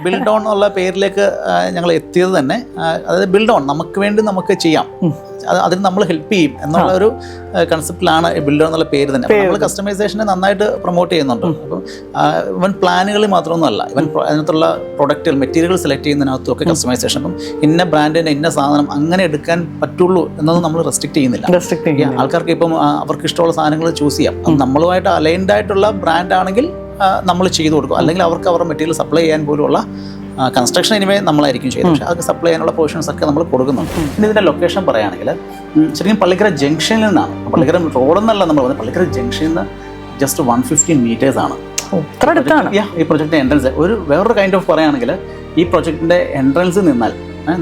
Build on എന്നുള്ള പേരിലേക്ക് ഞങ്ങൾ എത്തിയത് തന്നെ അതായത് ബിൽഡ് ഓൺ നമുക്ക് വേണ്ടി നമുക്ക് ചെയ്യാം, അതിന് നമ്മൾ ഹെൽപ്പ് ചെയ്യും എന്നുള്ള ഒരു കൺസെപ്റ്റിലാണ് ബിൽഡ് ഓൺ എന്നുള്ള പേര് തന്നെ. നമ്മൾ കസ്റ്റമൈസേഷനെ നന്നായിട്ട് പ്രൊമോട്ട് ചെയ്യുന്നുണ്ട്. അപ്പം ഇവൻ പ്ലാനുകളിൽ മാത്രമൊന്നുമല്ല, ഇവൻ അതിനകത്തുള്ള പ്രൊഡക്റ്റുകൾ മെറ്റീരിയൽ സെലക്ട് ചെയ്യുന്നതിനകത്തും ഒക്കെ കസ്റ്റമൈസേഷൻ. അപ്പം ഇന്ന ബ്രാൻഡിൻ്റെ ഇന്ന സാധനം അങ്ങനെ എടുക്കാൻ പറ്റുള്ളൂ എന്നൊന്നും നമ്മൾ റെസ്ട്രിക്റ്റ് ചെയ്യുന്നില്ല. ആൾക്കാർക്ക് ഇപ്പം അവർക്ക് ഇഷ്ടമുള്ള സാധനങ്ങൾ ചൂസ് ചെയ്യാം. നമ്മളുമായിട്ട് അലൈൻഡ് ആയിട്ടുള്ള ബ്രാൻഡ് ആണെങ്കിൽ നമ്മൾ ചെയ്തു കൊടുക്കും, അല്ലെങ്കിൽ അവർക്ക് അവരുടെ മെറ്റീരിയൽ സപ്ലൈ ചെയ്യാൻ പോലുള്ള കൺസ്ട്രക്ഷൻ എനിവേ നമ്മളായിരിക്കും ചെയ്യുന്നത്. പക്ഷേ അത് സപ്ലൈ ചെയ്യാനുള്ള പോർഷൻസ് ഒക്കെ നമ്മൾ കൊടുക്കുന്നുണ്ട്. പിന്നെ ഇതിൻ്റെ ലൊക്കേഷൻ പറയുകയാണെങ്കിൽ ശരിക്കും പള്ളിക്കര ജംഗ്ഷനിൽ നിന്നാണ്, പള്ളിക്കര റോഡ് എന്നല്ല നമ്മൾ പറഞ്ഞത്, പള്ളിക്കര ജംഗ്ഷനിൽ നിന്ന് ജസ്റ്റ് 115 meters ആണ് ഈ പ്രൊജക്ടിൻ്റെ എൻട്രൻസ്. വേറൊരു കൈൻഡ് ഓഫ് പറയുകയാണെങ്കിൽ ഈ പ്രൊജക്ടിൻ്റെ എൻട്രൻസിൽ നിന്നാൽ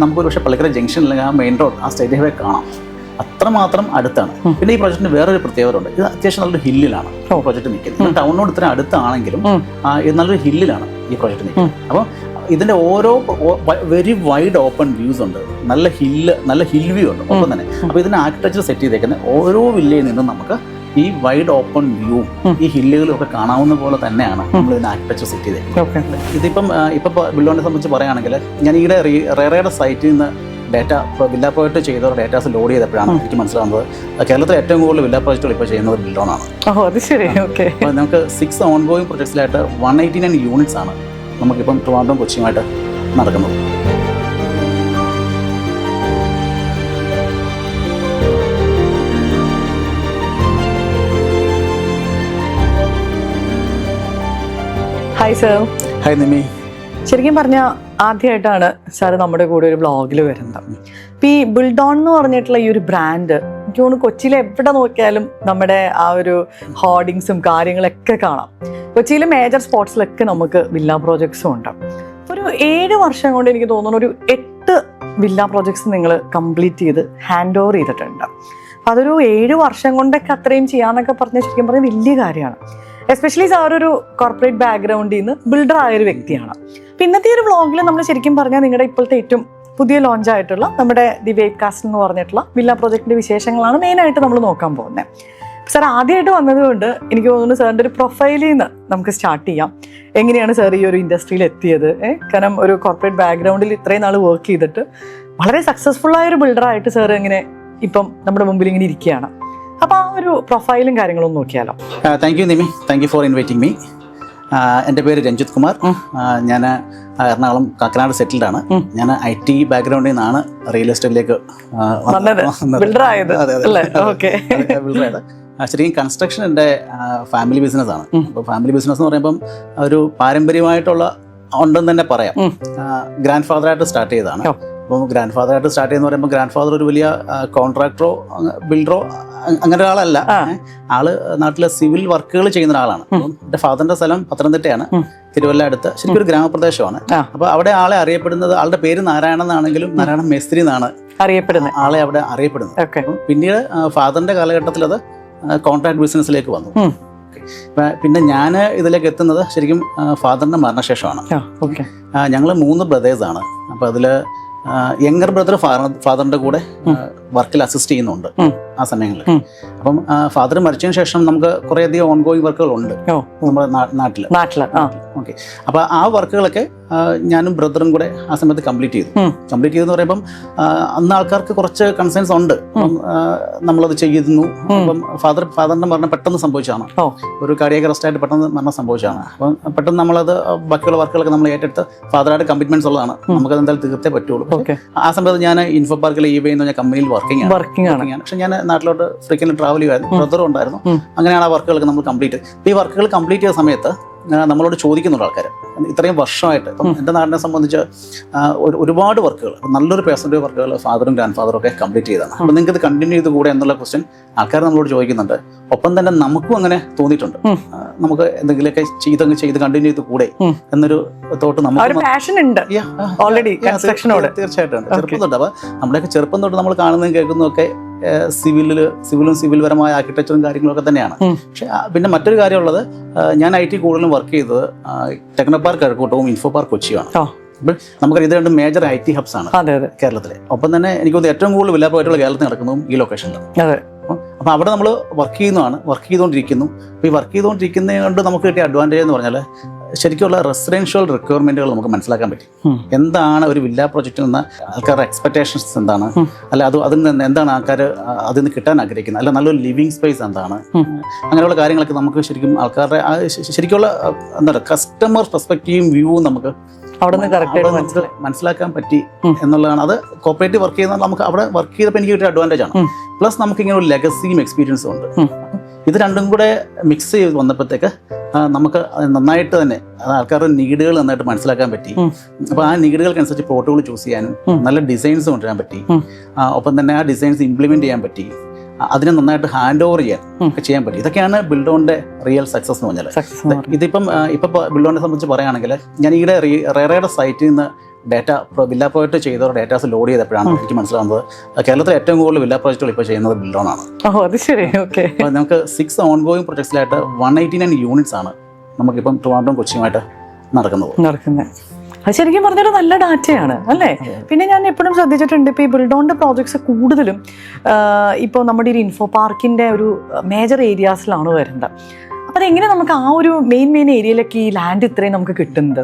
നമുക്കൊരു പക്ഷേ പള്ളിക്കര ജംഗ്ഷനിൽ ആ മെയിൻ റോഡ് ആ സ്റ്റേറ്റ് ഹൈവേ കാണാം, അത്രമാത്രം അടുത്താണ്. പിന്നെ ഈ പ്രൊജക്ടിന് വേറൊരു പ്രത്യേകത ഉണ്ട്, ഇത് അത്യാവശ്യം നല്ലൊരു ഹില്ലിലാണ് പ്രൊജക്ട് നിൽക്കുന്നത്. ടൗണിനോട് ഇത്ര അടുത്താണെങ്കിലും ഇത് നല്ലൊരു ഹില്ലിലാണ് ഈ പ്രൊജക്ട് നിൽക്കുന്നത്. അപ്പം ഇതിൻ്റെ ഓരോ വെരി വൈഡ് ഓപ്പൺ വ്യൂസ് ഉണ്ട്, നല്ല ഹിൽ വ്യൂ ഉണ്ട് ഒപ്പം തന്നെ. അപ്പോൾ ഇതിന് ആർക്കിടെക്ചർ സെറ്റ് ചെയ്തേക്കുന്ന ഓരോ വില്ലയിൽ നിന്നും നമുക്ക് ഈ വൈഡ് ഓപ്പൺ വ്യൂ ഈ ഹില്ലുകളും ഒക്കെ കാണാവുന്ന പോലെ തന്നെയാണ് നമ്മൾ ഇതിന് ആർക്കിടെക്ചർ സെറ്റ് ചെയ്തേക്കുന്നത്. ഇതിപ്പം ബിൽഡോണിനെ സംബന്ധിച്ച് പറയുകയാണെങ്കിൽ ഞാൻ ഈയിടെ റെറയുടെ സൈറ്റിൽ നിന്ന് ഡേറ്റ വില്ല പ്രോജക്റ്റ് ചെയ്തവർ ഡേറ്റാസ് ലോഡ് ചെയ്തപ്പോഴാണ് എനിക്ക് മനസ്സിലാകുന്നത് കേരളത്തിൽ ഏറ്റവും കൂടുതൽ വില്ല പ്രോജക്റ്റുകൾ ഇപ്പോൾ ചെയ്യുന്നത് ബിൽഡോണാണ്. അപ്പോൾ നമുക്ക് 6 ഓൺഗോയിങ് പ്രൊജക്ട്സിലായിട്ട് 189 യൂണിറ്റ്സ് ആണ് നമുക്കിപ്പം ട്രിവാൻഡ്രം കൊച്ചിയുമായിട്ട് നടക്കുന്നത്. Hi sir. ഹായ് നിമി. ശരിക്കും പറഞ്ഞാൽ ആദ്യമായിട്ടാണ് സാറ് നമ്മുടെ കൂടെ ഒരു വ്ളോഗിൽ വരുന്നത്. ഇപ്പം ഈ ബിൽഡോൺ എന്ന് പറഞ്ഞിട്ടുള്ള ഈ ഒരു ബ്രാൻഡ് എനിക്ക് തോന്നുന്നു കൊച്ചിയിൽ എവിടെ നോക്കിയാലും നമ്മുടെ ആ ഒരു ഹോർഡിങ്സും കാര്യങ്ങളൊക്കെ കാണാം. കൊച്ചിയിലെ മേജർ സ്പോട്സിലൊക്കെ നമുക്ക് വില്ല പ്രോജക്ട്സും ഉണ്ട്. ഒരു 7 വർഷം കൊണ്ട് എനിക്ക് തോന്നുന്നു ഒരു 8 വില്ല പ്രോജക്ട്സ് നിങ്ങൾ കംപ്ലീറ്റ് ചെയ്ത് ഹാൻഡ് ഓവർ ചെയ്തിട്ടുണ്ട്. അപ്പം അതൊരു 7 വർഷം കൊണ്ടൊക്കെ അത്രയും ചെയ്യാന്നൊക്കെ പറഞ്ഞാൽ ശരിക്കും പറഞ്ഞാൽ വലിയ കാര്യമാണ്. എസ്പെഷ്യലി സാർ ഒരു കോർപ്പറേറ്റ് ബാക്ക്ഗ്രൗണ്ടിൽ നിന്ന് ബിൽഡർ ആയൊരു വ്യക്തിയാണ്. ഇന്നത്തെ ഒരു വ്ളോഗിൽ നമ്മൾ ശരിക്കും പറഞ്ഞാൽ നിങ്ങളുടെ ഇപ്പോഴത്തെ ഏറ്റവും പുതിയ ലോഞ്ച് ആയിട്ടുള്ള നമ്മുടെ ദി വേവ് കാസ്റ്റ് എന്ന് പറഞ്ഞിട്ടുള്ള വില്ല പ്രോജക്റ്റിന്റെ വിശേഷങ്ങളാണ് മെയിനായിട്ട് നമ്മൾ നോക്കാൻ പോകുന്നത്. സാർ ആദ്യമായിട്ട് വന്നതുകൊണ്ട് എനിക്ക് തോന്നുന്നു സാറിൻ്റെ ഒരു പ്രൊഫൈലിൽ നിന്ന് നമുക്ക് സ്റ്റാർട്ട് ചെയ്യാം. എങ്ങനെയാണ് സാർ ഈ ഒരു ഇൻഡസ്ട്രിയിൽ എത്തിയത്? കാരണം ഒരു കോർപ്പറേറ്റ് ബാക്ക്ഗ്രൗണ്ടിൽ ഇത്രയും നാൾ വർക്ക് ചെയ്തിട്ട് വളരെ സക്സസ്ഫുള്ളായൊരു ബിൽഡറായിട്ട് സാർ എങ്ങനെ ഇപ്പം നമ്മുടെ മുമ്പിൽ ഇങ്ങനെ ഇരിക്കുകയാണ്. അപ്പോൾ ആ ഒരു പ്രൊഫൈലും കാര്യങ്ങളും നോക്കിയാലോ? Thank you Nimi, thank you for inviting me. എൻ്റെ പേര് രഞ്ജിത് കുമാർ. ഞാൻ എറണാകുളം കാക്കനാട് സെറ്റിൽഡ് ആണ്. ഞാൻ IT ബാക്ക്ഗ്രൗണ്ടിൽ നിന്നാണ് റിയൽ എസ്റ്റേറ്റിലേക്ക് ബിൽഡറായത്. ശരിക്കും കൺസ്ട്രക്ഷൻ എൻ്റെ ഫാമിലി ബിസിനസ്സാണ്. അപ്പോൾ ഫാമിലി ബിസിനസ് എന്ന് പറയുമ്പം ഒരു പാരമ്പര്യമായിട്ടുള്ള ഉണ്ടെന്ന് തന്നെ പറയാം. ഗ്രാൻഡ് ഫാദറായിട്ട് സ്റ്റാർട്ട് ചെയ്തതാണ്. അപ്പോൾ ഗ്രാൻഡ് ഫാദറായിട്ട് സ്റ്റാർട്ട് ചെയ്യുന്ന പറയുമ്പോൾ ഗ്രാൻഡ് ഫാദർ ഒരു വലിയ കോൺട്രാക്ടറോ ബിൽഡറോ അങ്ങനെ ഒരാളല്ല. ആള് നാട്ടിലെ സിവിൽ വർക്കുകൾ ചെയ്യുന്ന ഒരാളാണ്. അപ്പം എൻ്റെ ഫാദറിന്റെ സ്ഥലം പത്തനംതിട്ടയാണ്, തിരുവല്ല അടുത്ത്. ശരിക്കും ഒരു ഗ്രാമപ്രദേശമാണ്. അപ്പോൾ അവിടെ ആളെ അറിയപ്പെടുന്നത്, ആളുടെ പേര് നാരായണൻ എന്നാണെങ്കിലും നാരായണൻ മേസ്ത്രി എന്നാണ് ആളെ അവിടെ അറിയപ്പെടുന്നത്. പിന്നീട് ഫാദറിന്റെ കാലഘട്ടത്തിൽ അത് കോൺട്രാക്ട് ബിസിനസ്സിലേക്ക് വന്നു. പിന്നെ ഞാൻ ഇതിലേക്ക് എത്തുന്നത് ശരിക്കും ഫാദറിന്റെ മരണശേഷമാണ്. ഞങ്ങൾ 3 ബ്രദേഴ്സാണ്. അപ്പോൾ അതിൽ യങ്ങർ ബ്രദർ ഫാദറിന്റെ കൂടെ വർക്കിൽ അസിസ്റ്റ് ചെയ്യുന്നുണ്ട് ആ സമയങ്ങളിൽ. അപ്പം ഫാദർ മരിച്ചതിന് ശേഷം നമുക്ക് കുറേയധികം ഓൺഗോയിങ് വർക്കുകളുണ്ട് നമ്മുടെ നാട്ടിൽ. ഓക്കെ. അപ്പോൾ ആ വർക്കുകളൊക്കെ ഞാനും ബ്രദറും കൂടെ ആ സമയത്ത് കംപ്ലീറ്റ് ചെയ്തെന്ന് പറയുമ്പം അന്ന് ആൾക്കാർക്ക് കുറച്ച് കൺസേൺസ് ഉണ്ട്. അപ്പം നമ്മളത് ചെയ്യുന്നു. അപ്പം ഫാദറിന്റെ മരണം പെട്ടെന്ന് സംഭവിച്ചതാണ്. ഒരു കാർഡിയാക് അറസ്റ്റായിട്ട് പെട്ടെന്ന് മരണം സംഭവിച്ചതാണ്. അപ്പം പെട്ടെന്ന് നമ്മളത് ബാക്കിയുള്ള വർക്കുകളൊക്കെ നമ്മൾ ഏറ്റെടുത്ത് ഫാദറായിട്ട് കമ്മിറ്റ്മെന്റ്സ് ഉള്ളതാണ്, നമുക്കത് എന്തായാലും തീർത്തേ പറ്റുള്ളൂ. ആ സമയത്ത് ഞാൻ ഇൻഫോ പാർക്കിൽ EY എന്ന് പറഞ്ഞ കമ്പനിയിൽ വർക്കിംഗ് ആണ്. പക്ഷെ ഞാൻ നാട്ടിലോട്ട് ഫ്രീക്വന്റ് ട്രാവൽ ചെയ്യുമായിരുന്നു, ബ്രദറും ഉണ്ടായിരുന്നു. അങ്ങനെയാണ് ആ വർക്കുകളൊക്കെ നമ്മൾ കംപ്ലീറ്റ്. ഈ വർക്കുകൾ കംപ്ലീറ്റ് ചെയ്ത സമയത്ത് നമ്മളോട് ചോദിക്കുന്നുണ്ട് ആൾക്കാർ, ഇത്രയും വർഷമായിട്ട് ഇപ്പം എൻ്റെ നാടിനെ സംബന്ധിച്ച് ഒരുപാട് വർക്കുകൾ, നല്ലൊരു പേഴ്സൻറ്റേജ് വർക്കുകൾ ഫാദറും ഗ്രാൻഡ് ഫാദറും ഒക്കെ കംപ്ലീറ്റ് ചെയ്തതാണ്. അപ്പോൾ നിങ്ങൾക്ക് ഇത് കണ്ടിന്യൂ ചെയ്ത് കൂടെ എന്നുള്ള ക്വസ്റ്റ്യൻ ആൾക്കാർ നമ്മളോട് ചോദിക്കുന്നുണ്ട്. ഒപ്പം തന്നെ നമുക്കും അങ്ങനെ തോന്നിയിട്ടുണ്ട്, നമുക്ക് എന്തെങ്കിലുമൊക്കെ ചെയ്ത് കണ്ടിന്യൂ ചെയ്ത് കൂടെ എന്നൊരു തോട്ട് നമുക്ക് തീർച്ചയായിട്ടും ചെറുപ്പം തൊട്ട്. അപ്പോൾ നമ്മുടെയൊക്കെ ചെറുപ്പം തൊട്ട് നമ്മൾ കാണുന്നതും കേൾക്കുന്നതൊക്കെ സിവിലും സിവിൽ പരമായ ആർക്കിടെക്ചറും കാര്യങ്ങളൊക്കെ തന്നെയാണ്. പക്ഷെ പിന്നെ മറ്റൊരു കാര്യമുള്ളത്, ഞാൻ IT കൂടുതലും വർക്ക് ചെയ്തത് ടെക്നോപാർക്ക് കഴക്കൂട്ടവും ഇൻഫോ പാർക്ക് കൊച്ചിയുമാണ്. നമുക്കറിയാം, ഇത് 2 മേജർ IT ഹബ്സ് ആണ് കേരളത്തിലെ. ഒപ്പം തന്നെ എനിക്ക് തോന്നുന്നു ഏറ്റവും കൂടുതൽ വില്ല പ്രോജക്റ്റുകൾ കേരളത്തിൽ നടക്കുന്നതും ഈ ലൊക്കേഷനിലാണ്. അപ്പോൾ അവിടെ നമ്മൾ വർക്ക് ചെയ്തുകൊണ്ടിരിക്കുന്നു. അപ്പോൾ ഈ വർക്ക് ചെയ്തുകൊണ്ടിരിക്കുന്നതിന് കൊണ്ട് നമുക്ക് കിട്ടിയ അഡ്വാൻറ്റേജ് എന്ന് പറഞ്ഞാൽ ശരിക്കുള്ള റെസിഡൻഷ്യൽ റിക്വയർമെന്റുകൾ നമുക്ക് മനസ്സിലാക്കാൻ പറ്റി. എന്താണ് ഒരു വില്ല പ്രോജക്റ്റിൽ നിന്ന് ആൾക്കാരുടെ എക്സ്പെക്ടേഷൻസ് എന്താണ്, അല്ല അതിൽ നിന്ന് എന്താണ് ആൾക്കാർ അതിൽ നിന്ന് കിട്ടാൻ ആഗ്രഹിക്കുന്നത്, അല്ല നല്ലൊരു ലിവിങ് സ്പേസ് എന്താണ്, അങ്ങനെയുള്ള കാര്യങ്ങളൊക്കെ നമുക്ക് ശരിക്കും ആൾക്കാരുടെ ശരിക്കുള്ള എന്താ പറയുക കസ്റ്റമർ പെർസ്പെക്റ്റീവും വ്യൂവും നമുക്ക് അവിടെ നിന്ന് മനസ്സിലാക്കാൻ പറ്റി എന്നുള്ളതാണ്. അത് കോപ്പറേറ്റീവ് വർക്ക് ചെയ്യുന്ന നമുക്ക് അവിടെ വർക്ക് ചെയ്തപ്പോൾ എനിക്ക് ഒരു അഡ്വാൻറ്റേജ് ആണ്. പ്ലസ് നമുക്ക് ഇങ്ങനെ ഒരു ലെഗസിയും എക്സ്പീരിയൻസും ഉണ്ട്. ഇത് രണ്ടും കൂടെ മിക്സ് ചെയ്ത് വന്നപ്പോഴത്തേക്ക് നമുക്ക് നന്നായിട്ട് തന്നെ ആൾക്കാരുടെ നീഡുകൾ നന്നായിട്ട് മനസ്സിലാക്കാൻ പറ്റി. അപ്പോൾ ആ നീഡുകൾക്കനുസരിച്ച് പ്ലോട്ടുകൾ ചൂസ് ചെയ്യാനും നല്ല ഡിസൈൻസ് കൊണ്ടുവരാൻ പറ്റി. ഒപ്പം തന്നെ ആ ഡിസൈൻസ് ഇംപ്ലിമെന്റ് ചെയ്യാൻ പറ്റി, അതിനെ നന്നായിട്ട് ഹാൻഡ് ഓവർ ചെയ്യാൻ പറ്റി. ഇതൊക്കെയാണ് ബിൽഡോണിന്റെ റിയൽ സക്സസ് എന്ന് പറഞ്ഞാൽ. ഇതിപ്പം ബിൽഡോണിനെ സംബന്ധിച്ച് പറയുകയാണെങ്കിൽ ഞാൻ ഈയിടെ റെറയുടെ സൈറ്റിൽ നിന്ന് ഡാറ്റ വില്ല പ്രോജക്റ്റ് ചെയ്തവർ ഡാറ്റാസ് ലോഡ് ചെയ്തപ്പോഴാണ് എനിക്ക് മനസ്സിലാവുന്നത് കേരളത്തിൽ ഏറ്റവും കൂടുതൽ വില്ല പ്രോജക്റ്റുകൾ ഇപ്പോൾ ചെയ്യുന്നത് ബിൽഡോണാണ്. അപ്പോൾ നമുക്ക് 6 ഓൺഗോയിങ് പ്രൊജക്ട്സിലായിട്ട് 189 യൂണിറ്റ്സ് ആണ് നമുക്കിപ്പം ട്രിവാൻഡ്രം കൊച്ചിയുമായിട്ട് നടക്കുന്നത്. അത് ശരിക്കും പറഞ്ഞൊരു നല്ല ഡാറ്റയാണ് അല്ലേ. പിന്നെ ഞാൻ എപ്പോഴും ശ്രദ്ധിച്ചിട്ടുണ്ട്, ഇപ്പോൾ ഈ ബിൽഡോണിന്റെ പ്രോജക്ട്സ് കൂടുതലും ഇപ്പോൾ നമ്മുടെ ഒരു ഇൻഫോ പാർക്കിന്റെ ഒരു മേജർ ഏരിയാസിലാണ് വരുന്നത്. അപ്പം അതെങ്ങനെ നമുക്ക് ആ ഒരു മെയിൻ ഏരിയയിലൊക്കെ ഈ ലാൻഡ് ഇത്രയും നമുക്ക് കിട്ടുന്നത്?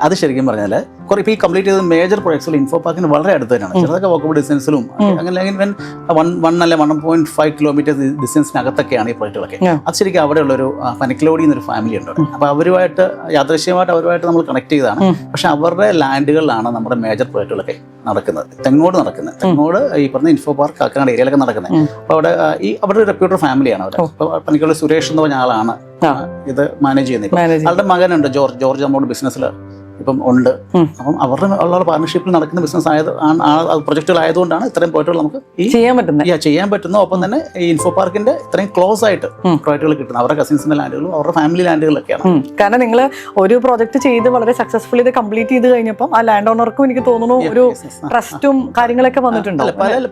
അത് ശരിക്കും പറഞ്ഞാൽ കുറെ ഇപ്പോൾ ഈ കംപ്ലീറ്റ് ചെയ്ത മേജർ പ്രൊജക്ട്സുകൾ ഇൻഫോ പാർക്കിന് വളരെ അടുത്ത് തന്നെയാണ്. ചെറുതൊക്കെ വോക്കബിൾ ഡിസ്റ്റൻസിലും അങ്ങനെ 1.5 കിലോമീറ്റർ ഡിസ്റ്റൻസിനകത്തൊക്കെയാണ് ഈ പ്രൊജക്റ്റുകളൊക്കെ. അത് ശരിക്കും അവിടെയുള്ളൊരു പനിക്കലോടി എന്നൊരു ഫാമിലി ഉണ്ട്. അപ്പോൾ അവരുമായിട്ട് യാദൃശ്യമായിട്ട് നമ്മൾ കണക്ട് ചെയ്തതാണ്. പക്ഷെ അവരുടെ ലാൻഡുകളിലാണ് നമ്മുടെ മേജർ പ്രൊജക്റ്റുകളൊക്കെ നടക്കുന്നത്. തെങ്ങോട് ഈ പറഞ്ഞ ഇൻഫോ പാർക്ക് കാക്കനാട് ഏരിയയിലൊക്കെ നടക്കുന്നത്. അപ്പോൾ അവിടെ ഒരു റെപ്യൂട്ടർ ഫാമിലിയാണ് അവർ. അപ്പോൾ പനിക്കുള്ള സുരേഷ് എന്ന് പറഞ്ഞ ആളാണ് ഇത് മാനേജ് ചെയ്യുന്നത്. ആളുടെ മകനുണ്ട് ജോർജ് നമ്മുടെ ബിസിനസ്സിൽ ഇപ്പം ഉണ്ട്. അപ്പം അവരുടെ ഉള്ള പാർട്ണർഷിപ്പിൽ നടക്കുന്ന ബിസിനസ് പ്രൊജക്റ്റുകൾ ആയതുകൊണ്ടാണ് ഇത്രയും പോയിട്ടുകൾ നമുക്ക് ചെയ്യാൻ പറ്റുന്നു. ഒപ്പം തന്നെ ഈ ഇൻഫോ പാർക്കിന്റെ ഇത്രയും ക്ലോസ് ആയിട്ട് പ്രോജക്റ്റുകൾ കിട്ടുന്നത് അവരുടെ കസിൻസിന്റെ ലാൻഡുകളും അവരുടെ ഫാമിലി ലാൻഡുകളൊക്കെയാണ്. കാരണം നിങ്ങൾ ഒരു പ്രോജക്റ്റ് ചെയ്ത് വളരെ സക്സസ്ഫുൾ ഇത് കംപ്ലീറ്റ് ചെയ്ത് കഴിഞ്ഞപ്പോൾ ആ ലാൻഡ് ഓണർക്കും എനിക്ക് തോന്നുന്നു ഒരു ട്രസ്റ്റും കാര്യങ്ങളൊക്കെ വന്നിട്ടുണ്ട്.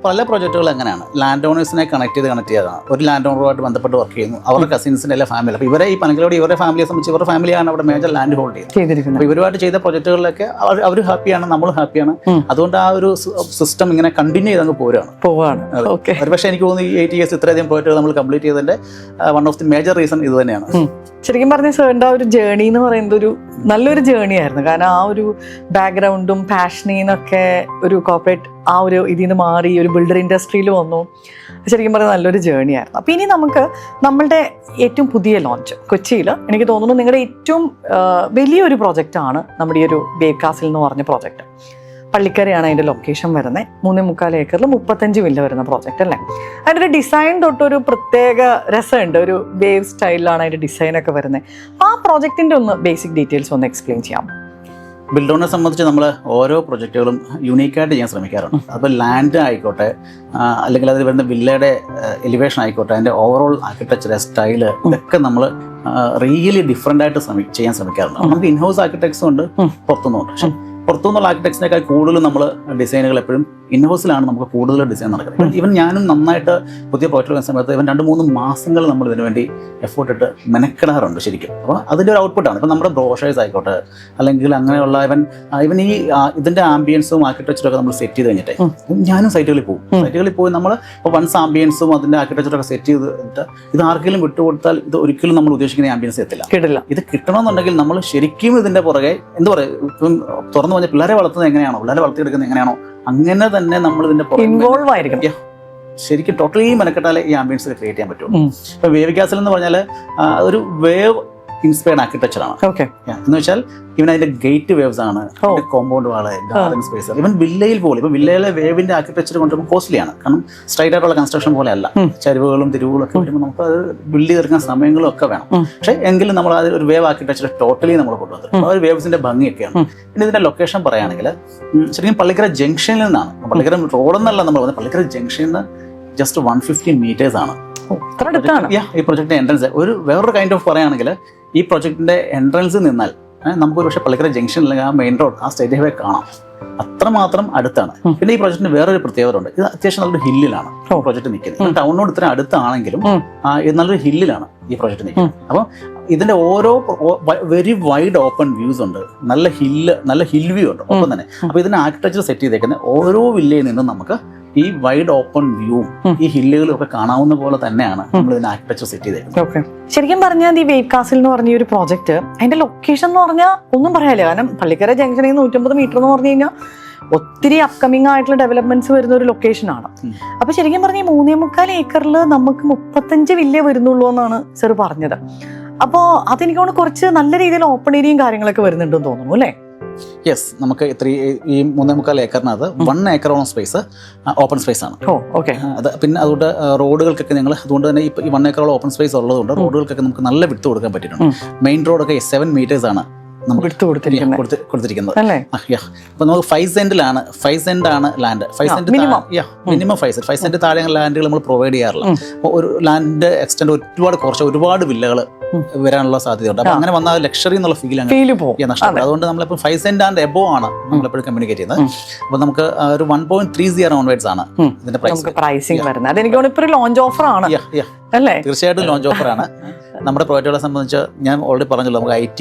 പല പ്രോജക്റ്റുകൾ അങ്ങനെയാണ് ലാൻഡ് ഓണേഴ്സിനെ കണക്ട് ചെയ്തതാണ്. ഒരു ലാൻഡ് ഓണറുമായിട്ട് ബന്ധപ്പെട്ട് വർക്ക് ചെയ്യുന്നു, അവരുടെ കസിൻസിന്റെ എല്ലാ ഫാമിലി. അപ്പോൾ ഇവരെ ഈ പനക്കലോട് ഇവരുടെ ഫാമിലിയെ സംബന്ധിച്ച് ഇവരുടെ ഫാമിലിയാണ് അവിടെ മേജർ ലാൻഡ് ഹോൾഡ് ചെയ്തിരിക്കുന്നത്. ഇവരുമായിട്ട് ചെയ്ത പ്രൊജക്റ്റുകളിലൊക്കെ അവർ ഹാപ്പിയാണ്, നമ്മൾ ഹാപ്പിയാണ്. അതുകൊണ്ട് ആ ഒരു സിസ്റ്റം ഇങ്ങനെ കണ്ടിന്യൂ ചെയ്ത് അങ്ങ് പോവാണ്. ഒരുപക്ഷെ എനിക്ക് തോന്നുന്നു ഈ 8 years ഇത്രയധികം പ്രോജക്റ്റുകൾ നമ്മൾ കംപ്ലീറ്റ് ചെയ്തതിന്റെ one of the major reason ഇത് തന്നെയാണ്. ശരിക്കും പറഞ്ഞ സാറിന്റെ ആ ഒരു ജേർണി എന്ന് പറയുന്നത് ഒരു നല്ലൊരു ജേർണി ആയിരുന്നു. കാരണം ആ ഒരു ബാക്ക്ഗ്രൗണ്ടും പാഷനീന്നൊക്കെ ഒരു കോർപ്പറേറ്റ് ആ ഒരു ഇതിൽ നിന്ന് മാറി ഒരു ബിൽഡർ ഇൻഡസ്ട്രിയിൽ വന്നു. ശരിക്കും പറഞ്ഞാൽ നല്ലൊരു ജേർണി ആയിരുന്നു. അപ്പോൾ ഇനി നമുക്ക് നമ്മളുടെ ഏറ്റവും പുതിയ ലോഞ്ച് കൊച്ചിയിൽ എനിക്ക് തോന്നുന്നു നിങ്ങളുടെ ഏറ്റവും വലിയൊരു പ്രോജക്റ്റാണ് നമ്മുടെ ഈ ഒരു വേവ് കാസിൽ എന്ന് പറഞ്ഞ പ്രോജക്റ്റ്. പള്ളിക്കരയാണ് അതിൻ്റെ ലൊക്കേഷൻ വരുന്നത്. 3.25 ഏക്കറിൽ 35 വില്ല വരുന്ന പ്രോജക്റ്റ് അല്ലേ. അതിൻ്റെ ഒരു ഡിസൈൻ തൊട്ടൊരു പ്രത്യേക രസമുണ്ട്. ഒരു വേവ് സ്റ്റൈലിലാണ് അതിൻ്റെ ഡിസൈനൊക്കെ വരുന്നത്. അപ്പോൾ ആ പ്രോജക്റ്റിൻ്റെ ഒന്ന് ബേസിക് ഡീറ്റെയിൽസ് ഒന്ന് എക്സ്പ്ലെയിൻ ചെയ്യാം. ബിൽഡോണിനെ സംബന്ധിച്ച് നമ്മൾ ഓരോ പ്രൊജക്റ്റുകളും യൂണീക്കായിട്ട് ചെയ്യാൻ ശ്രമിക്കാറുണ്ട്. അപ്പോൾ ലാൻഡ് ആയിക്കോട്ടെ, അല്ലെങ്കിൽ അതിൽ വരുന്ന വില്ലയുടെ എലിവേഷൻ ആയിക്കോട്ടെ, അതിൻ്റെ ഓവറോൾ ആർക്കിടെക്ചർ സ്റ്റൈല്, ഇതൊക്കെ നമ്മൾ റിയലി ഡിഫറെൻ്റ് ആയിട്ട് ചെയ്യാൻ ശ്രമിക്കാറുണ്ട്. നമുക്ക് ഇൻഹൗസ് ആർക്കിടെക്ട്സും ഉണ്ട്, പുറത്തുനിന്നുണ്ട്. പക്ഷെ പുറത്തുനിന്നുള്ള ആർക്കിടെക്ട്സിനേക്കാൾ കൂടുതൽ നമ്മൾ ഡിസൈനുകൾ എപ്പോഴും ഇൻഹൗസിലാണ് നമുക്ക് കൂടുതൽ ഡിസൈൻ നടക്കുന്നത്. ഇവൻ ഞാനും നന്നായിട്ട് പുതിയ പ്രോജക്റ്റ് വരുന്ന സമയത്ത് 2-3 മാസങ്ങൾ നമ്മൾ ഇതിനു വേണ്ടി എഫോർട്ട് ഇട്ട് മെനക്കെടാറുണ്ട് ശരിക്കും. അപ്പോൾ അതിൻ്റെ ഒരു ഔട്ട്പുട്ടാണ് ഇപ്പം നമ്മുടെ ബ്രോഷേഴ്സ് ആയിക്കോട്ടെ, അല്ലെങ്കിൽ അങ്ങനെയുള്ള ഇവൻ ഈ ഇതിൻ്റെ ആംബിയൻസും ആർക്കിടെക്ചറും ഒക്കെ നമ്മൾ സെറ്റ് ചെയ്ത് കഴിഞ്ഞിട്ട് ഞാനും സൈറ്റുകളിൽ പോയി നമ്മൾ ഇപ്പോൾ വൺസ് ആംബിയൻസും അതിൻ്റെ ആർക്കിടെക്ചറൊക്കെ സെറ്റ് ചെയ്തിട്ട് ഇത് ആർക്കെങ്കിലും വിട്ടുകൊടുത്താൽ ഇത് ഒരിക്കലും നമ്മൾ ഉദ്ദേശിക്കുന്ന ആംബിയൻസ് കിട്ടില്ല. ഇത് കിട്ടണമെന്നുണ്ടെങ്കിൽ നമ്മൾ ശരിക്കും ഇതിൻ്റെ പുറകെ എന്താ പറയുക, ഇപ്പം തുറന്നു പറഞ്ഞാൽ പിള്ളേരെ വളർത്തുന്നത് എങ്ങനെയാണോ, പിള്ളേരെ വളർത്തിയെടുക്കുന്നത് എങ്ങനെയാണോ, അങ്ങനെ തന്നെ നമ്മൾ ഇതിന്റെ ഇൻവോൾവ് ആയിരിക്കും. ശരിക്കും ടോട്ടലി മെനക്കെട്ടാലേ ഈ ആംബിയൻസ് ക്രിയേറ്റ് ചെയ്യാൻ പറ്റും. ഇപ്പൊ വേവ് കാസിൽ എന്ന് പറഞ്ഞാൽ ഒരു വേവ് ഇൻസ്പയർഡ് ആർക്കിടെക്ചറാണ്. എന്ന് വെച്ചാൽ ഇവൻ അതിന്റെ ഗേറ്റ് വേവ്സ് ആണ്, കോമ്പൗണ്ട് വാള്, ഗാർഡൻ സ്പേസ്. ഇവൻ വില്ലയിൽ പോലും ഇപ്പൊ വില്ലയിലെ വേവിന്റെ ആർക്കിടെക്ചർ കൊണ്ടുവരുമ്പോൾ കോസ്റ്റ്ലിയാണ്. കാരണം സ്ട്രൈറ്റ് ആയിട്ടുള്ള കൺസ്ട്രക്ഷൻ പോലെ അല്ല. ചരിവുകളും തിരിവുകളും ഒക്കെ വരുമ്പോൾ നമുക്ക് അത് ബിൽഡ് ചെയ്തെടുക്കാൻ സമയങ്ങളും ഒക്കെ വേണം. പക്ഷെ എങ്കിലും നമ്മൾ അത് ഒരു വേവ് ആർക്കിടെക്ചർ ടോട്ടലി നമ്മൾ കൊണ്ടുവന്നത് ആ ഒരു വേവ്സിന്റെ ഭംഗിയൊക്കെയാണ്. പിന്നെ ഇതിന്റെ ലൊക്കേഷൻ പറയുകയാണെങ്കിൽ ശരിക്കും പള്ളിക്കര ജംഗ്ഷനിൽ നിന്നാണ്, പള്ളിക്കര റോഡെന്നല്ല നമ്മൾ പറഞ്ഞത്, പള്ളിക്കര ജംഗ്ഷനിൽ നിന്ന് ജസ്റ്റ് 150 meters ആണ് ഈ പ്രൊജക്ടിന്റെ എൻട്രൻസ്. വേറൊരു കൈൻഡ് ഓഫ് പറയുകയാണെങ്കിൽ ഈ പ്രൊജക്ടിന്റെ എൻട്രൻസിൽ നിന്നാൽ നമുക്കൊരു പക്ഷേ പള്ളിക്കര ജംഗ്ഷൻ അല്ലെങ്കിൽ ആ മെയിൻ റോഡ്, ആ സ്റ്റേറ്റ് ഹൈവേ കാണാം. അത്രമാത്രം അടുത്താണ്. പിന്നെ ഈ പ്രൊജക്ടിന് വേറൊരു പ്രത്യേകത ഉണ്ട്. ഇത് അത്യാവശ്യം നല്ലൊരു ഹില്ലിലാണ് പ്രൊജക്ട് നിൽക്കുന്നത്. ടൗണിനോട് ഇത്ര അടുത്താണെങ്കിലും ഇത് നല്ലൊരു ഹില്ലിലാണ് ഈ പ്രൊജക്ട് നിൽക്കുന്നത്. അപ്പോൾ ഇതിന്റെ ഓരോ വെരി വൈഡ് ഓപ്പൺ വ്യൂസ് ഉണ്ട്, നല്ല ഹിൽ വ്യൂ ഉണ്ട് ഒപ്പം തന്നെ. അപ്പോൾ ഇതിന് ആർക്കിടെക്ചർ സെറ്റ് ചെയ്തേക്കുന്ന ഓരോ വില്ലയിൽ നിന്നും നമുക്ക് ഈ വൈഡ് ഓപ്പൺ വ്യൂവും ഈ ഹില്ലുകളും ഒക്കെ കാണാവുന്ന പോലെ തന്നെയാണ് നമ്മൾ ഇതിന് ആർക്കിടെക്ചർ സെറ്റ് ചെയ്തേക്കുന്നത്. ഓക്കെ, ശരിക്കും പറഞ്ഞാൽ ഈ വേവ് കാസിൽ എന്ന് പറഞ്ഞ ഒരു പ്രോജക്റ്റ് അതിന്റെ ലൊക്കേഷൻ എന്ന് പറഞ്ഞാൽ ഒന്നും പറയാനില്ല. കാരണം പള്ളിക്കര ജംഗ്ഷനിൽ 150 മീറ്റർ എന്ന് പറഞ്ഞു കഴിഞ്ഞാൽ ഒത്തിരി അപ്കമിങ് ആയിട്ടുള്ള ഡെവലപ്മെന്റ്സ് വരുന്ന ഒരു ലൊക്കേഷനാണ്. അപ്പൊ ശരിക്കും പറഞ്ഞാൽ 3.25 ഏക്കറിൽ നമുക്ക് 35 വില്ലേ വരുന്നുള്ളൂ എന്നാണ് സർ പറഞ്ഞത്. അപ്പോൾ അതെനിക്ക് തോന്നുന്നു കുറച്ച് നല്ല രീതിയിൽ ഓപ്പൺ ഏരിയയും കാര്യങ്ങളൊക്കെ വരുന്നുണ്ടെന്ന് തോന്നുന്നു അല്ലേ? യെസ്, നമുക്ക് ഈ 3.25 ഏക്കറിനകത്ത് 1 ഏക്കറോളം സ്പേസ് ഓപ്പൺ സ്പേസ് ആണ്. അത് പിന്നെ അതുകൊണ്ട് റോഡുകൾക്കൊക്കെ ഞങ്ങൾ അതുകൊണ്ട് തന്നെ ഈ 1 ഏക്കറോളം ഓപ്പൺ സ്പേസ് ഉള്ളതുകൊണ്ട് റോഡുകൾക്കൊക്കെ നമുക്ക് നല്ല വിഡ്ത് കൊടുക്കാൻ പറ്റിയിട്ടുണ്ട്. മെയിൻ റോഡൊക്കെ 7 മീറ്റേഴ്സ് ആണ് നമുക്ക് കൊടുത്തിരിക്കുന്നത്. അപ്പൊ നമുക്ക് 5 സെന്റാണ് ലാൻഡ്. 5 സെന്റ് മിനിമം 5 സെന്റ് താഴെ ലാൻഡുകൾ നമ്മൾ പ്രൊവൈഡ് ചെയ്യാറില്ല. അപ്പോൾ ഒരു ലാൻഡ് എക്സ്റ്റെൻഡ് ഒരുപാട് വില്ലകൾ വരാനുള്ള സാധ്യതയുണ്ട്. അപ്പൊ അങ്ങനെ വന്നാൽ ലക്ഷറി എന്നുള്ള ഫീൽ നഷ്ടപ്പെടും. അതുകൊണ്ട് നമ്മളിപ്പോൾ 5 സെന്റ് ആൻഡ് എബോ ആണ് നമ്മളെപ്പോഴും കമ്മ്യൂണിക്കേറ്റ് ചെയ്യുന്നത്. അപ്പൊ നമുക്ക് ഒരു 1.30 ഓൺവേർഡ്സ് ആണ് ഇതിന്റെ പ്രൈസിംഗ് വരുന്നത്. അതെനിക്ക് ലോഞ്ച് ഓഫർ ആണ് അല്ലേ? തീർച്ചയായിട്ടും ലോഞ്ച് ഓഫർ ആണ്. നമ്മുടെ പ്രോജക്റ്റുകളെ സംബന്ധിച്ച് ഞാൻ ഓൾറെഡി പറഞ്ഞല്ലോ, നമുക്ക് IT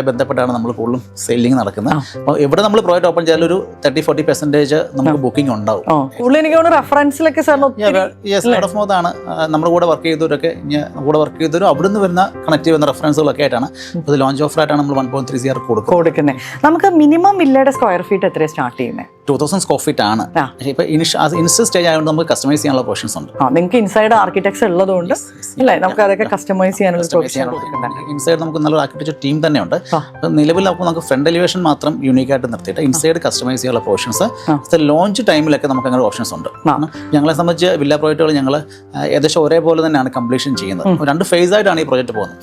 ബന്ധപ്പെട്ടാണ് നമ്മൾ കൂടുതലും സെല്ലിംഗ് നടക്കുന്നത്. അപ്പോൾ എവിടെ നമ്മൾ പ്രോജക്റ്റ് ഓപ്പൺ ചെയ്താൽ ഒരു 30-40% നമുക്ക് ബുക്കിംഗ് ഉണ്ടാവും. റെഫറൻസിലൊക്കെ ആണ് നമ്മുടെ കൂടെ വർക്ക് ചെയ്തവരും അവിടുന്ന് വരുന്ന കണക്ട് ചെയ്യുന്ന റെഫറൻസുകളൊക്കെ ആയിട്ടാണ് ഇത് ലോഞ്ച് ഓഫർ ആയിട്ടാണ് നമ്മൾ 1.30 കൊടുക്കുന്നത്. നമുക്ക് മിനിമം വില്ലയുടെ സ്ക്വയർ ഫീറ്റ് എത്ര സ്റ്റാർട്ട് ചെയ്യുന്നത്? 2000 സ്ക്വയർ ഫീറ്റ് ആണ്. ഇപ്പൊ ഇനിഷ്യൽ സ്റ്റേജ് ആയതുകൊണ്ട് നമുക്ക് കസ്റ്റമൈസ് ചെയ്യാനുള്ള പോർഷൻസ് ഉണ്ട്. നിങ്ങൾക്ക് ഇൻസൈഡ് ആർക്കിടെക്ട്സ് ഉള്ളതുകൊണ്ട് അല്ലേ നമുക്ക് അതൊക്കെ കസ്റ്റമൈസ് ചെയ്യാനുള്ള ഇൻസൈഡ് നമുക്ക് നല്ലൊരു ആർക്കിടെക്ചർ ടീം തന്നെയുണ്ട്. നിലവിൽ നമുക്ക് ഫ്രണ്ട് എലിവേഷൻ മാത്രം യൂണീക്ക് ആയിട്ട് നിർത്തിയിട്ട് ഇൻസൈഡ് കസ്റ്റമൈസ് ചെയ്യാനുള്ള പോർഷൻസ് ലോഞ്ച് ടൈമിലൊക്കെ നമുക്ക് അങ്ങനെ ഓപ്ഷൻസ് ഉണ്ട്. ഞങ്ങളെ സംബന്ധിച്ച് വില്ല പ്രോജക്റ്റുകൾ ഞങ്ങൾ ഏകദേശം ഒരേപോലെ തന്നെയാണ് കംപ്ലീഷൻ ചെയ്യുന്നത്. 2 ഫേസ് ആയിട്ടാണ് ഈ പ്രോജക്റ്റ് പോകുന്നത്.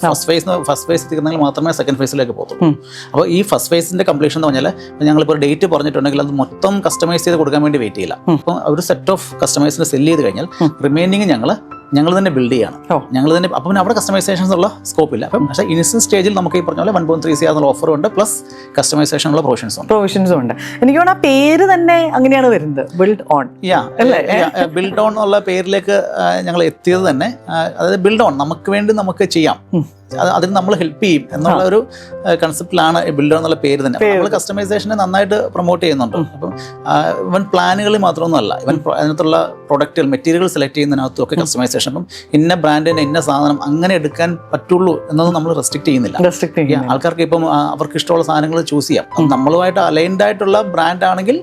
ഫസ്റ്റ് ഫേസ് തീർന്നെങ്കിൽ മാത്രമേ സെക്കൻഡ് ഫേസിലേക്ക് പോകുള്ളൂ. അപ്പോൾ ഈ ഫസ്റ്റ് ഫേസിന്റെ കംപ്ലീഷൻ എന്ന് പറഞ്ഞാൽ ഞങ്ങളിപ്പോൾ ഡേറ്റ് പറഞ്ഞിട്ടുണ്ടെങ്കിൽ അത് മൊത്തം കസ്റ്റമൈസ് ചെയ്ത് കൊടുക്കാൻ വേണ്ടി വെയിറ്റ് ചെയ്യില്ല. അപ്പം ഒരു സെറ്റ് ഓഫ് കസ്റ്റമൈസിനെ സെല് ചെയ്ത് കഴിഞ്ഞാൽ റിമൈനിങ് ഞങ്ങൾ തന്നെ ബിൽഡ് ചെയ്യാണ്. ഞങ്ങൾ തന്നെ അപ്പം പിന്നെ അവിടെ കസ്റ്റമൈസേഷൻസ് ഉള്ള സ്കോപ്പ് ഇല്ല. അപ്പം പക്ഷേ ഇനിഷ്യൽ സ്റ്റേജിൽ നമുക്ക് ഈ പറഞ്ഞ പോലെ 1.30 എന്നുള്ള ഓഫറും ഉണ്ട്, പ്ലസ് കസ്റ്റമൈസേഷൻ ഉള്ള പ്രൊവിഷൻസും ഉണ്ട്. എനിക്ക് തോന്നുന്നു ആ പേര് തന്നെ അങ്ങനെയാണ് വരുന്നത്, ബിൽഡ് ഓൺ. ബിൽഡ് ഓൺ എന്നുള്ള പേരിലേക്ക് ഞങ്ങൾ എത്തിയത് തന്നെ അതായത് ബിൽഡ് ഓൺ നമുക്ക് വേണ്ടി നമുക്ക് ചെയ്യാം, അതിന് നമ്മൾ ഹെൽപ്പ് ചെയ്യും എന്നുള്ള ഒരു കൺസെപ്റ്റിലാണ് ബിൽഡ് എന്നുള്ള പേര് തന്നെ. നമ്മൾ കസ്റ്റമൈസേഷനെ നന്നായിട്ട് പ്രൊമോട്ട് ചെയ്യുന്നുണ്ട്. അപ്പം ഇവൻ പ്ലാനുകളിൽ മാത്രമൊന്നുമല്ല, ഇവൻ അതിനകത്തുള്ള പ്രൊഡക്റ്റുകൾ മെറ്റീരിയൽ സെലക്ട് ചെയ്യുന്നതിനകത്തും ഒക്കെ കസ്റ്റമൈസേഷൻ. അപ്പം ഇന്ന ബ്രാൻഡിന് ഇന്ന സാധനം അങ്ങനെ എടുക്കാൻ പറ്റുള്ളൂ എന്നൊന്നും നമ്മൾ റെസ്ട്രിക്ട് ചെയ്യുന്നില്ല. ആൾക്കാർക്ക് ഇപ്പം അവർക്ക് ഇഷ്ടമുള്ള സാധനങ്ങൾ ചൂസ് ചെയ്യാം. നമ്മളുമായിട്ട് അലൈൻഡ് ആയിട്ടുള്ള ബ്രാൻഡ് ആണെങ്കിൽ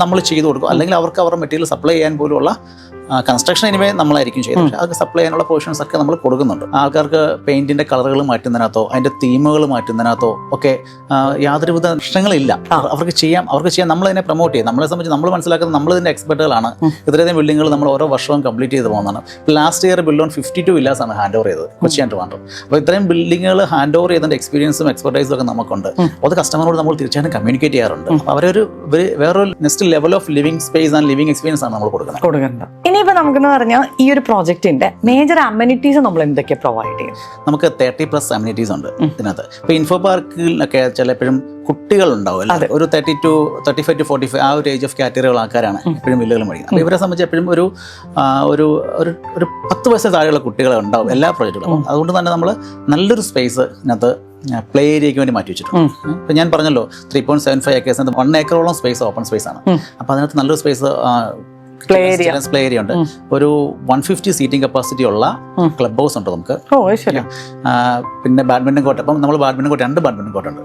നമ്മൾ ചെയ്തു കൊടുക്കും. അല്ലെങ്കിൽ അവർക്ക് അവരുടെ മെറ്റീരിയൽ സപ്ലൈ ചെയ്യാൻ പോലുള്ള കൺസ്ട്രക്ഷൻ എനിവേ നമ്മളായിരിക്കും ചെയ്യുന്നത്. പക്ഷേ അത് സപ്ലൈ ചെയ്യാനുള്ള പോർഷൻസ് ഒക്കെ നമ്മൾ കൊടുക്കുന്നുണ്ട്. ആൾക്കാർക്ക് പെയിന്റിന്റെ കളറുകൾ മാറ്റുന്നതിനകത്തോ അതിന്റെ തീമുകൾ മാറ്റുന്നതിനകത്തോ ഒക്കെ യാതൊരുവിധ പ്രശ്നങ്ങളില്ല. അവർക്ക് ചെയ്യാം നമ്മൾ അതിനെ പ്രൊമോട്ട് ചെയ്യും. നമ്മളെ സംബന്ധിച്ച് നമ്മൾ മനസ്സിലാക്കുന്നത് നമ്മൾ ഇതിന്റെ എക്സ്പെർട്ടുകളാണ്. ഇത്രയധികം ബിൽഡിങ്ങുകൾ നമ്മൾ ഓരോ വർഷവും കംപ്ലീറ്റ് ചെയ്ത് പോകുന്നതാണ്. Last year build on 52 villas ആണ് ഹാൻഡ് ഓവർ ചെയ്തത് കൊച്ചി ആൻഡ് ട്രിവാൻഡ്രം. അപ്പോൾ ഇത്രയും ബിൽഡിങ്ങുകൾ ഹാൻഡ് ഓവർ ചെയ്തതിന്റെ എക്സ്പീരിയൻസും എക്സ്പെർട്ടൈസും ഒക്കെ നമുക്കുണ്ട്. അത് കസ്റ്റമറോട് നമ്മൾ തീർച്ചയായിട്ടും കമ്മ്യൂണിക്കേറ്റ് ചെയ്യാറുണ്ട്. അപ്പോൾ അവരൊരു വേറൊരു next level of living space and living experience ആണ് നമ്മൾ കൊടുക്കുന്നത്. ഇനിയിപ്പോ നമുക്കെന്ന് പറഞ്ഞാൽ ഈ ഒരു പ്രോജക്റ്റിന്റെ മേജർ അമ്യൂണിറ്റീസ് നമ്മൾ എന്തൊക്കെ പ്രൊവൈഡ് ചെയ്യും? നമുക്ക് 30+ അമ്യൂണിറ്റീസ് ഉണ്ട് ഇതിനകത്ത്. ഇപ്പൊ ഇൻഫോ പാർക്കിലൊക്കെ ചിലപ്പോഴും കുട്ടികളുണ്ടാവും, ഒരു 35 to 45 ആ ഒരു ഏജ് ഓഫ് കാറ്റഗറികൾ ആൾക്കാരാണ് എപ്പോഴും വില്ലുകൾ മേടിക്കുന്നത്. അപ്പോൾ ഇവരെ സംബന്ധിച്ച് എപ്പോഴും ഒരു 10 വയസ്സിന് താഴെയുള്ള കുട്ടികളെ ഉണ്ടാവും എല്ലാ പ്രോജക്റ്റുകളും. അതുകൊണ്ട് തന്നെ നമ്മൾ നല്ലൊരു സ്പേസ് ഇതിനകത്ത് പ്ലേ ഏരിയയ്ക്ക് വേണ്ടി മാറ്റി വെച്ചിട്ടുണ്ട്. ഇപ്പം ഞാൻ പറഞ്ഞല്ലോ 3.75 ഏക്കേഴ്സ് 1 ഏക്കറോളം സ്പേസ് ഓപ്പൺ സ്പേസ് ആണ്. അപ്പോൾ അതിനകത്ത് നല്ലൊരു സ്പേസ് പ്ലേ ഏരിയ ഉണ്ട്. ഒരു 150 സീറ്റിംഗ് കപ്പാസിറ്റി ഉള്ള ക്ലബ് ഹൗസ് ഉണ്ട് നമുക്ക്. പിന്നെ ബാഡ്മിന്റൺ കോർട്ട്. അപ്പം നമ്മൾ ബാഡ്മിന്റൺ കോർട്ട് 2 ബാഡ്മിന്റൺ കോർട്ട് ഉണ്ട്.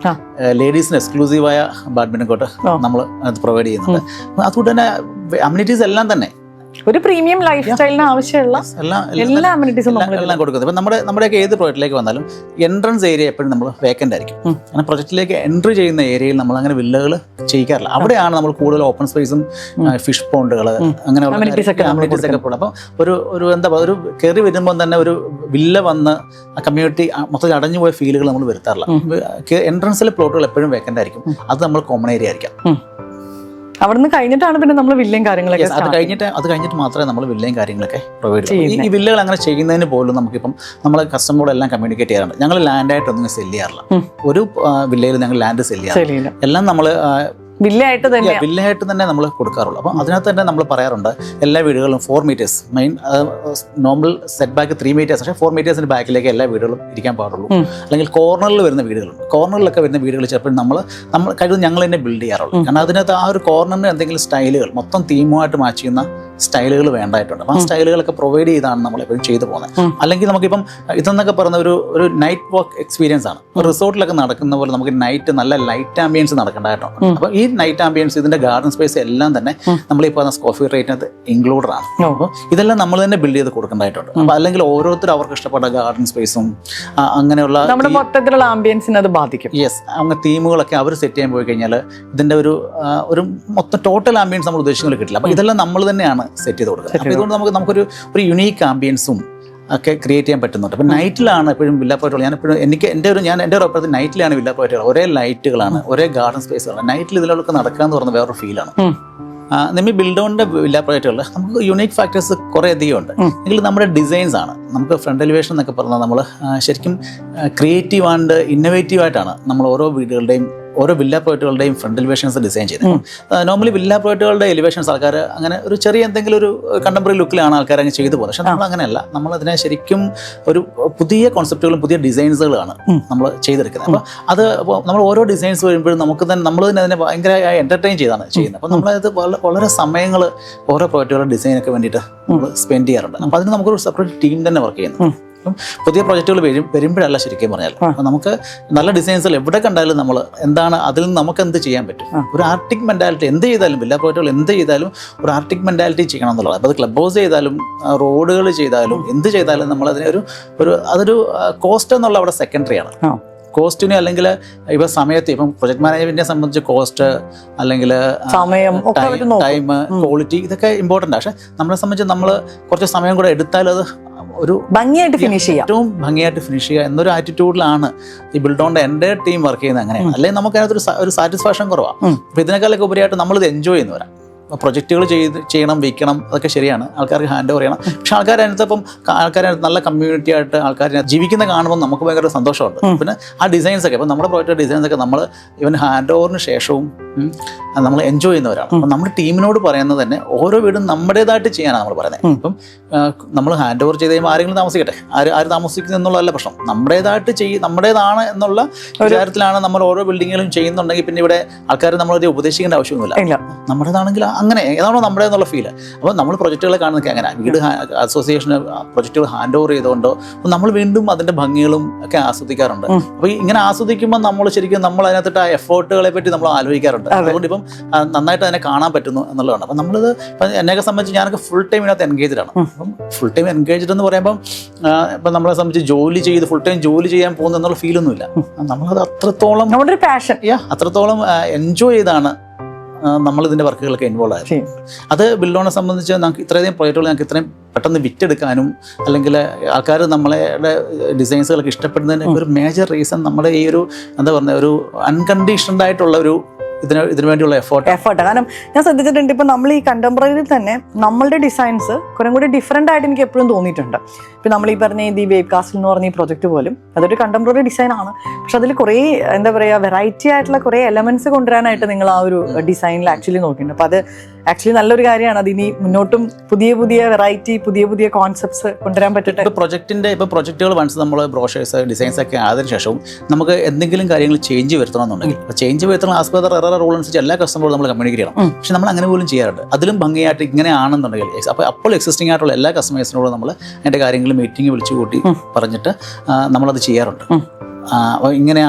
ലേഡീസിന് എക്സ്ക്ലൂസീവായ ബാഡ്മിന്റൺ കോർട്ട് നമ്മൾ അത് പ്രൊവൈഡ് ചെയ്യുന്നുണ്ട്. അതുകൊണ്ട് തന്നെ അമ്യൂണിറ്റീസ് എല്ലാം തന്നെ ഒരു പ്രീമിയം ലൈഫ് സ്റ്റൈലിന് ആവശ്യമുള്ള എല്ലാ അമ്യൂണിറ്റീസും എല്ലാം കൊടുക്കുന്നത്. ഇപ്പം നമ്മുടെയൊക്കെ ഏത് പ്രോജക്റ്റിലേക്ക് വന്നാലും എൻട്രൻസ് ഏരിയ എപ്പോഴും നമ്മൾ വേക്കൻ്റ് ആയിരിക്കും. അങ്ങനെ പ്രൊജക്റ്റിലേക്ക് എൻട്രി ചെയ്യുന്ന ഏരിയയിൽ നമ്മൾ അങ്ങനെ വില്ലകൾ ചെയ്യിക്കാറില്ല. അവിടെയാണ് നമ്മൾ കൂടുതൽ ഓപ്പൺ സ്പേസും ഫിഷ് പോണ്ടുകൾ അങ്ങനെയുള്ള അമ്യൂണിറ്റീസ് ഒക്കെ പോകുന്നത്. അപ്പം ഒരു എന്താ പറയുക, ഒരു കയറി വരുമ്പോൾ തന്നെ ഒരു വില്ല വന്ന് കമ്മ്യൂണിറ്റി മൊത്തത്തിൽ അടഞ്ഞു പോയ ഫീലുകൾ നമ്മൾ വരുത്താറില്ല. എൻട്രൻസിലെ പ്ലോട്ടുകൾ എപ്പോഴും വേക്കൻ്റ് ആയിരിക്കും. അത് നമ്മൾ കോമൺ ഏരിയ ആയിരിക്കാം. അവിടുന്ന് കഴിഞ്ഞിട്ടാണ് പിന്നെ നമ്മൾ വില്ലയും കാര്യങ്ങളൊക്കെ അത് കഴിഞ്ഞിട്ട് മാത്രമേ നമ്മൾ വില്ലയും കാര്യങ്ങളൊക്കെ പ്രൊവൈഡ് ചെയ്യും. ഈ വില്ലകൾ അങ്ങനെ ചെയ്യുന്നതിന് പോലും നമുക്കിപ്പം നമ്മൾ കസ്റ്റമറോട് എല്ലാം കമ്മ്യൂണിക്കേറ്റ് ചെയ്യാറുണ്ട്. ഞങ്ങൾ ലാൻഡായിട്ടൊന്നും സെല് ചെയ്യാറില്ല. ഒരു വില്ലയിൽ ഞങ്ങൾ ലാൻഡ് സെല് ചെയ്യാറില്ല. എല്ലാം നമ്മൾ വില്ലയായിട്ട് തന്നെ നമ്മൾ കൊടുക്കാറുള്ളൂ. അപ്പം അതിനകത്ത് തന്നെ നമ്മൾ പറയാറുണ്ട് എല്ലാ വീടുകളും 4 meters main normal set back 3 meters. പക്ഷേ 4 മീറ്റേഴ്സിന്റെ ബാക്കിലേക്ക് എല്ലാ വീടുകളും ഇരിക്കാൻ പാടുള്ളൂ. അല്ലെങ്കിൽ കോർണറിൽ വരുന്ന വീടുകളുണ്ട്. കോർണറിലൊക്കെ വരുന്ന വീടുകൾ ചിലപ്പോൾ നമ്മൾ കഴിവ് ഞങ്ങൾ തന്നെ ബിൽഡ് ചെയ്യാറുള്ളൂ. കാരണം അതിനകത്ത് ആ ഒരു കോർണറിന് എന്തെങ്കിലും സ്റ്റൈലുകൾ മൊത്തം തീമുമായിട്ട് മാച്ച് ചെയ്യുന്ന സ്റ്റൈലുകൾ വേണ്ടായിട്ടുണ്ട്. അപ്പോൾ ആ സ്റ്റൈലുകളൊക്കെ പ്രൊവൈഡ് ചെയ്താണ് നമ്മളെപ്പോഴും ചെയ്തു പോകുന്നത്. അല്ലെങ്കിൽ നമുക്കിപ്പം ഇതെന്നൊക്കെ പറഞ്ഞ ഒരു നൈറ്റ് വാക്ക് എക്സ്പീരിയൻസ് ആണ്. റിസോർട്ടിലൊക്കെ നടക്കുന്ന പോലെ നമുക്ക് നൈറ്റ് നല്ല ലൈറ്റ് ആംബിയൻസ് നടക്കേണ്ടതായിട്ടുണ്ട്. അപ്പോൾ ഈ നൈറ്റ് ആംബിയൻസ്, ഇതിന്റെ ഗാർഡൻ സ്പേസ് എല്ലാം തന്നെ നമ്മളിപ്പോൾ സ്ക്വയർ റേറ്റിനകത്ത് ഇൻക്ലൂഡഡ് ആണ്. അപ്പോൾ ഇതെല്ലാം നമ്മൾ തന്നെ ബിൽഡ് ചെയ്ത് കൊടുക്കേണ്ടതായിട്ടുണ്ട്. അപ്പോൾ അല്ലെങ്കിൽ ഓരോരുത്തരും അവർക്ക് ഇഷ്ടപ്പെട്ട ഗാർഡൻ സ്പേസും അങ്ങനെയുള്ള നമ്മുടെ മൊത്തത്തിലുള്ള ആംബിയൻസിനെ അത് ബാധിക്കും. യെസ്, അങ്ങനെ തീമുകളൊക്കെ അവർ സെറ്റ് ചെയ്യാൻ പോയി കഴിഞ്ഞാൽ ഇതിന്റെ ഒരു മൊത്തം ടോട്ടൽ ആംബിയൻസ് നമ്മൾ ഉദ്ദേശിക്കുന്നത് കിട്ടില്ല. അപ്പോൾ ഇതെല്ലാം നമ്മൾ തന്നെയാണ് സെറ്റ് ചെയ്ത് കൊടുക്കുന്നത്. അപ്പോൾ ഇതുകൊണ്ട് നമുക്കൊരു യുണീക്ക് ആംബിയൻസും ഒക്കെ ക്രിയേറ്റ് ചെയ്യാൻ പറ്റുന്നുണ്ട്. അപ്പോൾ നൈറ്റിലാണ് എപ്പോഴും വില്ല പോയിട്ടുള്ളത്. ഞാൻ എപ്പോഴും എൻ്റെ ഒരു അഭിപ്രായത്തിൽ നൈറ്റിലാണ് വില്ല പോയിട്ടുള്ളത്. ഒരേ ലൈറ്റുകളാണ്, ഒരേ ഗാർഡൻ സ്പേസുകളാണ്. നൈറ്റിൽ ഇതിലൊക്കെ നടക്കുക എന്ന് പറഞ്ഞ വേറൊരു ഫീലാണ്. നമ്മൾ ബിൽഡോണിൻ്റെ വില്ല പ്രോജക്റ്റുകളിൽ നമുക്ക് യുണീക്ക് ഫാക്ടേഴ്സ് കുറേ അധികം ഉണ്ട്. എങ്കിൽ നമ്മുടെ ഡിസൈൻസ് ആണ്. നമുക്ക് ഫ്രണ്ട് എലിവേഷൻ എന്നൊക്കെ പറഞ്ഞാൽ നമ്മൾ ശരിക്കും ക്രിയേറ്റീവ് ആൻഡ് ഇന്നോവേറ്റീവ് ആയിട്ടാണ് നമ്മൾ ഓരോ വീടുകളുടെയും ഓരോ വില്ല പ്രോജക്റ്റുകളുടെയും ഫ്രണ്ട് എലിവേഷൻസ് ഡിസൈൻ ചെയ്യുന്നത്. നോർമലി വില്ല പ്രോജക്റ്റുകളുടെ എലിവേഷൻസ് ആൾക്കാർ അങ്ങനെ ഒരു ചെറിയ എന്തെങ്കിലും ഒരു കണ്ടംപററി ലുക്കിലാണ് ആൾക്കാർ അങ്ങ് ചെയ്തു പോകുന്നത്. പക്ഷെ നമ്മൾ അങ്ങനെയല്ല. നമ്മളതിനെ ശരിക്കും ഒരു പുതിയ കോൺസെപ്റ്റുകളും പുതിയ ഡിസൈൻസുകളാണ് നമ്മൾ ചെയ്തെടുക്കുന്നത്. അപ്പോൾ അത് നമ്മൾ ഓരോ ഡിസൈൻസ് വരുമ്പോഴും നമ്മൾ തന്നെ അതിനെ ഭയങ്കരമായി എൻ്റർടൈൻ ചെയ്താണ് ചെയ്യുന്നത്. അപ്പോൾ നമ്മളത് വളരെ സമയങ്ങൾ ഓരോ പ്രോജക്റ്റുകളുടെ ഡിസൈനൊക്കെ വേണ്ടിയിട്ട് നമ്മൾ സ്പെൻഡ് ചെയ്യാറുണ്ട്. അപ്പോൾ അതിന് നമുക്കൊരു സെപ്പറേറ്റ് ടീം തന്നെ വർക്ക് ചെയ്യുന്നു. പുതിയ പ്രോജക്റ്റുകൾ വരുമ്പോഴല്ല ശരിക്കും പറഞ്ഞാൽ നമുക്ക് നല്ല ഡിസൈൻസുകൾ എവിടെ കണ്ടാലും നമ്മൾ എന്താണ് അതിൽ നിന്ന് നമുക്ക് എന്ത് ചെയ്യാൻ പറ്റും. ഒരു ആർട്ടിക് മെൻറ്റാലിറ്റി എന്ത് ചെയ്താലും, വില്ല പ്രോജക്റ്റുകൾ എന്ത് ചെയ്താലും ഒരു ആർട്ടിക് മെൻറ്റാലിറ്റി ചെയ്യണം എന്നുള്ളത്. അപ്പോൾ അത് ക്ലബ് ഹൗസ് ചെയ്താലും റോഡുകൾ ചെയ്താലും എന്ത് ചെയ്താലും നമ്മളതിനെ അതൊരു കോസ്റ്റ് എന്നുള്ള അവിടെ സെക്കൻഡറിയാണ്. കോസ്റ്റിന് അല്ലെങ്കിൽ ഇപ്പം സമയത്ത് ഇപ്പം പ്രൊജക്ട് മാനേജ്മെന്റിനെ സംബന്ധിച്ച് കോസ്റ്റ് അല്ലെങ്കിൽ ടൈം, ക്വാളിറ്റി ഇതൊക്കെ ഇമ്പോർട്ടൻ്റ്. പക്ഷെ നമ്മളെ സംബന്ധിച്ച് നമ്മൾ കുറച്ച് സമയം കൂടെ എടുത്താൽ അത് ഒരു ഭംഗിയായിട്ട് ഫിനിഷ് ചെയ്യാം, ഏറ്റവും ഭംഗിയായിട്ട് ഫിനിഷ് ചെയ്യുക എന്നൊരു ആറ്റിറ്റ്യൂഡിലാണ് ഈ ബിൽഡോണിന്റെ എൻ്റെ ടീം വർക്ക് ചെയ്യുന്നത്. അങ്ങനെയാണ്. അല്ലെങ്കിൽ നമുക്ക് അതിനകത്തൊരു സാറ്റിസ്ഫാക്ഷൻ കുറവാണ്. അപ്പോൾ ഇതിനേക്കാളൊക്കെ ഉപരിയായിട്ട് നമ്മളിത് എൻജോയ് ചെയ്യുന്നവരാണ്. പ്രൊജക്റ്റുകൾ ചെയ്യണം, വിൽക്കണം, അതൊക്കെ ശരിയാണ്. ആൾക്കാർക്ക് ഹാൻഡ് ഓവർ ചെയ്യണം. പക്ഷെ ആൾക്കാരതിനകത്ത് നല്ല കമ്മ്യൂണിറ്റി ആയിട്ട് ആൾക്കാരെ ജീവിക്കുന്ന കാണുമ്പോൾ നമുക്ക് ഭയങ്കര സന്തോഷമുണ്ട്. പിന്നെ ആ ഡിസൈൻസ് ഒക്കെ ഇപ്പം നമ്മുടെ പ്രോജക്റ്റ് ഡിസൈൻസ് ഒക്കെ നമ്മൾ ഇവൻ ഹാൻഡ് ഓവറിന് ശേഷവും നമ്മൾ എൻജോയ് ചെയ്യുന്നവരാണ്. അപ്പം നമ്മുടെ ടീമിനോട് പറയുന്നത് തന്നെ ഓരോ വീടും നമ്മുടേതായിട്ട് ചെയ്യാനാണ് നമ്മൾ പറയുന്നത്. ഇപ്പം നമ്മൾ ഹാൻഡ് ഓവർ ചെയ്ത് കഴിയുമ്പോൾ ആരെങ്കിലും താമസിക്കട്ടെ, ആര് താമസിക്കുന്നു എന്നുള്ളതല്ല പ്രശ്നം. നമ്മുടേതാണ് എന്നുള്ള വിചാരത്തിലാണ് നമ്മൾ ഓരോ ബിൽഡിങ്ങുകളും ചെയ്യുന്നുണ്ടെങ്കിൽ പിന്നെ ഇവിടെ ആൾക്കാർ നമ്മളത് ഉപദേശിക്കേണ്ട ആവശ്യമൊന്നുമില്ല. നമ്മുടേതാണെങ്കിൽ അങ്ങനെ ഏതാണോ നമ്മുടെ എന്നുള്ള ഫീല്. അപ്പോൾ നമ്മൾ പ്രൊജക്റ്റുകളെ കാണുന്നതൊക്കെ അങ്ങനെ വീട് അസോസിയേഷന് പ്രൊജക്റ്റുകൾ ഹാൻഡ് ഓവർ ചെയ്തുകൊണ്ടോ നമ്മൾ വീണ്ടും അതിൻ്റെ ഭംഗികളും ഒക്കെ ആസ്വദിക്കാറുണ്ട്. അപ്പോൾ ഇങ്ങനെ ആസ്വദിക്കുമ്പോൾ നമ്മൾ ശരിക്കും നമ്മൾ അതിനകത്തിട്ട് ആ എഫേർട്ടുകളെ പറ്റി നമ്മൾ ആലോചിക്കാറുണ്ട്. അതുകൊണ്ട് ഇപ്പം നന്നായിട്ട് അതിനെ കാണാൻ പറ്റുന്നു എന്നുള്ളതാണ്. അപ്പം നമ്മളിത് ഇപ്പം എന്നെയൊക്കെ സംബന്ധിച്ച് ഞാനൊക്കെ ഫുൾ ടൈം ഇതിനകത്ത് എൻഗേജ്ഡ് ആണ്. അപ്പം ഫുൾ ടൈം എൻഗേജ്ഡ് എന്ന് പറയുമ്പം ഇപ്പം നമ്മളെ സംബന്ധിച്ച് ഫുൾ ടൈം ജോലി ചെയ്യാൻ പോകുന്ന എന്നുള്ള ഫീലൊന്നുമില്ല. നമ്മളത് അത്രത്തോളം നമ്മുടെ ഒരു പാഷൻ, അത്രത്തോളം എൻജോയ് ചെയ്താണ് നമ്മളിതിൻ്റെ വർക്കുകളൊക്കെ ഇൻവോൾവ് ആയത്. അത് ബിൽഡോണിനെ സംബന്ധിച്ച് നമുക്ക് ഇത്രയധികം പ്രോജക്റ്റുകൾ ഞങ്ങൾക്ക് ഇത്രയും പെട്ടെന്ന് വിറ്റെടുക്കാനും അല്ലെങ്കിൽ ആൾക്കാർ നമ്മളെ ഡിസൈൻസുകളൊക്കെ ഇഷ്ടപ്പെടുന്നതിന് ഒരു മേജർ റീസൺ നമ്മുടെ ഈ ഒരു എന്താ പറയുക ഒരു അൺകണ്ടീഷണഡ് ആയിട്ടുള്ള ഒരു ഇതിനു വേണ്ടിയുള്ള എഫേർട്ട്. കാരണം ഞാൻ ശ്രദ്ധിച്ചിട്ടുണ്ട്, ഇപ്പം നമ്മൾ ഈ കണ്ടംപററിയിൽ തന്നെ നമ്മളുടെ ഡിസൈൻസ് കുറേ കൂടി ഡിഫറെൻ്റ് ആയിട്ട് എനിക്ക് എപ്പോഴും തോന്നിയിട്ടുണ്ട്. ഇപ്പം നമ്മൾ ഈ പറഞ്ഞ ദി വേവ് കാസ്റ്റിൽ എന്ന് പറഞ്ഞ ഈ പ്രൊജക്റ്റ് പോലും അതൊരു കണ്ടംപററി ഡിസൈൻ ആണ്. പക്ഷെ അതിൽ കുറേ എന്താ പറയുക വെറൈറ്റി ആയിട്ടുള്ള കുറേ എലമെന്റ്സ് കൊണ്ടുവരാനായിട്ട് നിങ്ങൾ ആ ഒരു ഡിസൈനിൽ ആക്ച്വലി നോക്കിയിട്ടുണ്ട്. അപ്പോൾ അത് ആക്ച്വലി നല്ലൊരു കാര്യമാണ്. അതിനി മുന്നോട്ടും പുതിയ വെറൈറ്റി പുതിയ കോൺസെപ്റ്റ്സ് കൊണ്ടുവരാൻ പറ്റട്ടെ. ഇപ്പോൾ പ്രൊജക്റ്റുകൾ വൺസ് നമ്മൾ ബ്രോഷേഴ്സ് ഡിസൈൻസ് ഒക്കെ ആയതിനു ശേഷവും നമുക്ക് എന്തെങ്കിലും കാര്യങ്ങൾ ചേഞ്ച് വരുത്തണമെന്നുണ്ടെങ്കിൽ ചേഞ്ച് വരുത്തണം ആസ് പെർ ദ റൂൾ അനുസരിച്ച് എല്ലാ കസ്റ്റമറോടും നമ്മൾ കമ്മ്യൂണിക്കേറ്റ് ചെയ്യണം. പക്ഷെ നമ്മൾ അങ്ങനെ പോലും ചെയ്യാറുണ്ട്. അതിലും ഭംഗിയായിട്ട് ഇങ്ങനെ ആണെന്നുണ്ടെങ്കിൽ അപ്പോൾ എക്സിസ്റ്റിംഗ് ആയിട്ടുള്ള എല്ലാ കസ്റ്റമേഴ്സിനോടും നമ്മൾ അതിൻ്റെ കാര്യങ്ങൾ മീറ്റിംഗ് വിളിച്ചു കൂട്ടി പറഞ്ഞിട്ട് നമ്മളത് ചെയ്യാറുണ്ട്. അപ്പോൾ ഇങ്ങനെ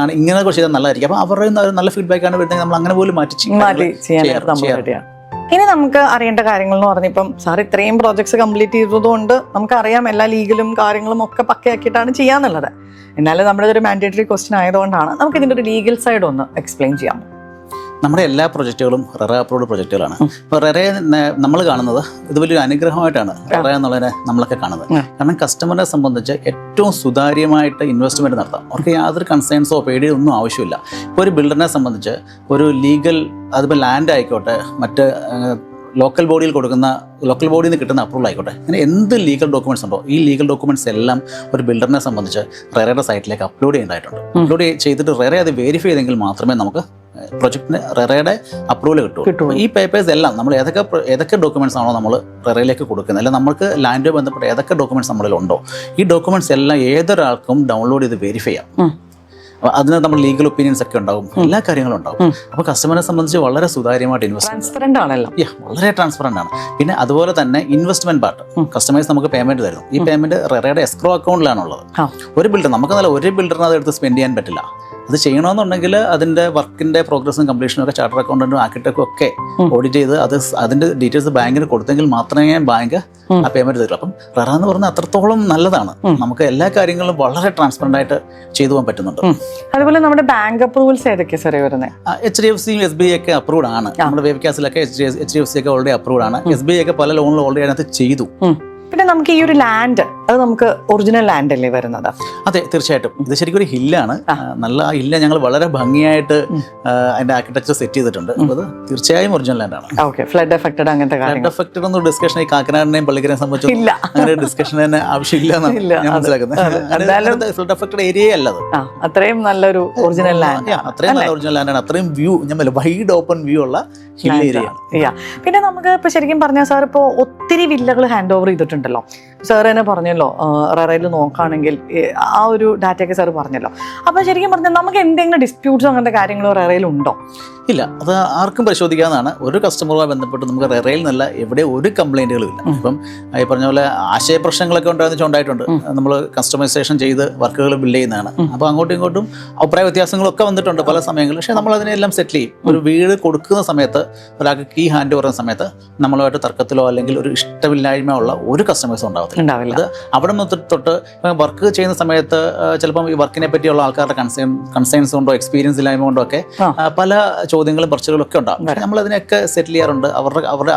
കുറച്ച് ചെയ്താൽ നല്ലതായിരിക്കും. അപ്പോൾ അവരുടെ നല്ല ഫീഡ്ബാക്കാണ് വരുന്നത്. നമ്മൾ അങ്ങനെ പോലും മാറ്റി ചെയ്യാറുണ്ട്. ഇനി നമുക്ക് അറിയേണ്ട കാര്യങ്ങൾ എന്ന് പറഞ്ഞാൽ ഇപ്പം സാർ ഇത്രയും പ്രോജക്ട്സ് കംപ്ലീറ്റ് ചെയ്തതുകൊണ്ട് നമുക്കറിയാം എല്ലാ ലീഗലും കാര്യങ്ങളും ഒക്കെ പക്കയാക്കിയിട്ടാണ് ചെയ്യാന്നുള്ളത്. എന്നാലും നമ്മുടെ ഇതൊരു മാൻഡേറ്ററി ക്വസ്റ്റ്യൻ ആയതുകൊണ്ടാണ് നമുക്ക് ഇതിൻ്റെ ഒരു ലീഗൽ സൈഡ് ഒന്ന് എക്സ്പ്ലെയിൻ ചെയ്യാം. നമ്മുടെ എല്ലാ പ്രൊജക്റ്റുകളും റെറ അപ്രൂവ്ഡ് പ്രൊജക്റ്റുകളാണ്. ഇപ്പോൾ റെറയെ നമ്മൾ കാണുന്നത് ഇത് വലിയൊരു അനുഗ്രഹമായിട്ടാണ് റെറ എന്നുള്ളതിനെ നമ്മളൊക്കെ കാണുന്നത്. കാരണം കസ്റ്റമറിനെ സംബന്ധിച്ച് ഏറ്റവും സുതാര്യമായിട്ട് ഇൻവെസ്റ്റ്മെൻറ്റ് നടത്താം. അവർക്ക് യാതൊരു കൺസേൺസോ പേടിയോ ഒന്നും ആവശ്യമില്ല. ഇപ്പോൾ ഒരു ബിൽഡറിനെ സംബന്ധിച്ച് ഒരു ലീഗൽ അതിപ്പോൾ ലാൻഡ് ആയിക്കോട്ടെ, മറ്റ് ലോക്കൽ ബോഡിയിൽ നിന്ന് കിട്ടുന്ന അപ്രൂവൽ ആയിക്കോട്ടെ, അങ്ങനെ എന്ത് ലീഗൽ ഡോക്യുമെൻറ്റ്സ് ഉണ്ടോ ഈ ലീഗൽ ഡോക്യുമെൻറ്റ്സ് എല്ലാം ഒരു ബിൽഡറിനെ സംബന്ധിച്ച് റെറയുടെ സൈറ്റിലേക്ക് അപ്ലോഡ് ചെയ്യേണ്ടതായിട്ടുണ്ട്. അപ്ലോഡ് ചെയ്തിട്ട് റെറ അത് വെരിഫൈ ചെയ്തെങ്കിൽ മാത്രമേ നമുക്ക് പ്രൊജക്റ്റിന് റെറയുടെ അപ്രൂവൽ കിട്ടുള്ളൂ. ഈ പേപ്പേഴ്സ് എല്ലാം നമ്മൾ ഏതൊക്കെ ഡോക്യുമെൻറ്റ്സ് ആണോ നമ്മൾ റെറയിലേക്ക് കൊടുക്കുന്നത്, അല്ലെങ്കിൽ നമുക്ക് ലാൻഡുമായി ബന്ധപ്പെട്ട ഏതൊക്കെ ഡോക്യുമെൻറ്റ്സ് നമ്മളിലുണ്ടോ ഈ ഡോക്യുമെൻറ്റ്സ് എല്ലാം ഏതൊരാൾക്കും ഡൗൺലോഡ് ചെയ്ത് വെരിഫൈ ചെയ്യാം. അതിന് നമ്മൾ ലീഗൽ ഒപ്പീനിയൻസ് ഒക്കെ ഉണ്ടാവും, എല്ലാ കാര്യങ്ങളും ഉണ്ടാവും. അപ്പോൾ കസ്റ്റമറിനെ സംബന്ധിച്ച് വളരെ സുതാര്യമായിട്ട് ട്രാൻസ്പെറന്റ് ആണല്ലോ, വളരെ ട്രാൻസ്പെറന്റ് ആണ്. പിന്നെ അതുപോലെ തന്നെ ഇൻവെസ്റ്റ്മെന്റ് പാർട്ട്, കസ്റ്റമേഴ്സ് നമുക്ക് പേയ്മെന്റ് തരുന്നു. ഈ പേയ്മെന്റ് റെറയുടെ എസ്ക്രോ അക്കൗണ്ടിലാണുള്ളത്. ഒരു ബിൽഡർ നമുക്ക് നല്ല ഒരു ബിൽഡറിന് അത് എടുത്ത് സ്പെൻഡ് ചെയ്യാൻ പറ്റില്ല. അത് ചെയ്യണമെന്നുണ്ടെങ്കിൽ അതിന്റെ വർക്കിന്റെ പ്രോഗ്രസും കംപ്ലീഷനും ഒക്കെ ചാർട്ടർ അക്കൗണ്ടന്റും ആർക്കിടെക്റ്റും ഒക്കെ ഓഡിറ്റ് ചെയ്ത് അതിന്റെ ഡീറ്റെയിൽസ് ബാങ്കിന് കൊടുത്തെങ്കിൽ മാത്രമേ ബാങ്ക് ആ പേയ്മെന്റ് തരൂ. അപ്പം റെറ എന്ന് പറഞ്ഞാൽ അത്രത്തോളം നല്ലതാണ്. നമുക്ക് എല്ലാ കാര്യങ്ങളും വളരെ ട്രാൻസ്പെറന്റ് ആയിട്ട് ചെയ്തു പോകാൻ പറ്റുന്നുണ്ട്. അതുപോലെ നമ്മുടെ ബാങ്ക് അപ്രൂവൽസ് ഏതൊക്കെയാണ് സാറേ വരുന്നത്? HDFC SBI ഒക്കെ അപ്രൂവ്ഡ് ആണ്. നമ്മുടെ വേവിക്കാസിലൊക്കെ HDFC ഒക്കെ ഓൾറെഡി അപ്രൂവ്ഡ് ആണ്. SBI ഒക്കെ പല ലോണിലും ഓൾറെഡി അതിനകത്ത് ചെയ്തു. പിന്നെ നമുക്ക് ഈ ഒരു ലാൻഡ്, അത് നമുക്ക് ഒറിജിനൽ ലാൻഡ് അല്ലേ വരുന്നത്? അതെ, തീർച്ചയായിട്ടും. ഇത് ശരിക്കും ഒരു ഹില്ലാണ്. നല്ല ആ ഹില്ല ഞങ്ങൾ വളരെ ഭംഗിയായിട്ട് അതിന്റെ ആർക്കിടെക്ചർ സെറ്റ് ചെയ്തിട്ടുണ്ട്. അത് തീർച്ചയായും ഒറിജിനൽ ലാൻഡാണ്. ഓക്കെ, ഫ്ലഡ് എഫക്റ്റഡ് അങ്ങനത്തെ ഫ്ലഡ് എഫക്റ്റഡ് ഒന്നും ഡിസ്കഷൻ ഈ കാക്കനാടിനെയും പള്ളിക്കരയും സംബന്ധിച്ച് അങ്ങനെ ഡിസ്കഷൻ തന്നെ ആവശ്യമില്ല എന്നാണ് ഞാൻ മനസ്സിലാക്കുന്നത്. ഫ്ലഡ് എഫക്റ്റഡ് ഏരിയ അല്ലത്. അത്രയും നല്ലൊരു ഒറിജിനൽ ലാൻഡ്, അത്രയും നല്ല ഒറിജിനൽ ലാൻഡാണ്. അത്രയും വ്യൂ, ഞാൻ വൈഡ് ഓപ്പൺ വ്യൂ ഉള്ള ഹിൽ ഏരിയ. പിന്നെ നമുക്ക് ഇപ്പൊ ശരിക്കും പറഞ്ഞാൽ സാർ ഇപ്പോൾ ഒത്തിരി വില്ലകൾ ഹാൻഡ് ഓവർ ചെയ്തിട്ടുണ്ടല്ലോ. സാർ തന്നെ പറഞ്ഞല്ലോ, റെറയിൽ നോക്കുകയാണെങ്കിൽ ആ ഒരു ഡാറ്റയൊക്കെ സാർ പറഞ്ഞല്ലോ. അപ്പോൾ ശരിക്കും പറഞ്ഞാൽ നമുക്ക് എന്തെങ്കിലും ഡിസ്പ്യൂട്ട്സോ അങ്ങനത്തെ കാര്യങ്ങളോ റെറയിൽ ഉണ്ടോ? ഇല്ല, അത് ആർക്കും പരിശോധിക്കാവുന്നതാണ്. ഒരു കസ്റ്റമറുമായി ബന്ധപ്പെട്ട് നമുക്ക് റെറയിൽ നിന്നല്ല എവിടെ ഒരു കംപ്ലൈൻറ്റുകളും ഇല്ല. ഇപ്പം ഈ പറഞ്ഞ പോലെ ആശയപ്രശ്നങ്ങളൊക്കെ ഉണ്ടായിട്ടുണ്ട്. നമ്മൾ കസ്റ്റമൈസേഷൻ ചെയ്ത് വർക്കുകൾ ബിൽഡ് ചെയ്യുന്നതാണ്. അപ്പോൾ അങ്ങോട്ടും ഇങ്ങോട്ടും അഭിപ്രായ വ്യത്യാസങ്ങളൊക്കെ വന്നിട്ടുണ്ട് പല സമയങ്ങളിൽ. പക്ഷേ നമ്മൾ അതിനെല്ലാം സെറ്റിൽ ചെയ്യും. ഒരു വീട് കൊടുക്കുന്ന സമയത്ത്, ഒരാൾക്ക് കീ ഹാൻഡ് പറയുന്ന സമയത്ത് നമ്മളുമായിട്ട് തർക്കത്തിലോ അല്ലെങ്കിൽ ഒരു ഇഷ്ടമില്ലായ്മ ഉള്ള ഒരു കസ്റ്റമേഴ്സും ഉണ്ടാവില്ല. അത് അവിടെ നിന്ന് തൊട്ട് വർക്ക് ചെയ്യുന്ന സമയത്ത് ചിലപ്പം ഈ വർക്കിനെ പറ്റിയുള്ള ആൾക്കാരുടെ കൺസേൺസ് കൊണ്ടോ എക്സ്പീരിയൻസ് ഇല്ലായ്മ കൊണ്ടോ ഒക്കെ പല ചോദ്യങ്ങളും പർച്ചകളും ഒക്കെ ഉണ്ടാകും. നമ്മൾ അതിനൊക്കെ സെറ്റിൽ ചെയ്യാറുണ്ട്.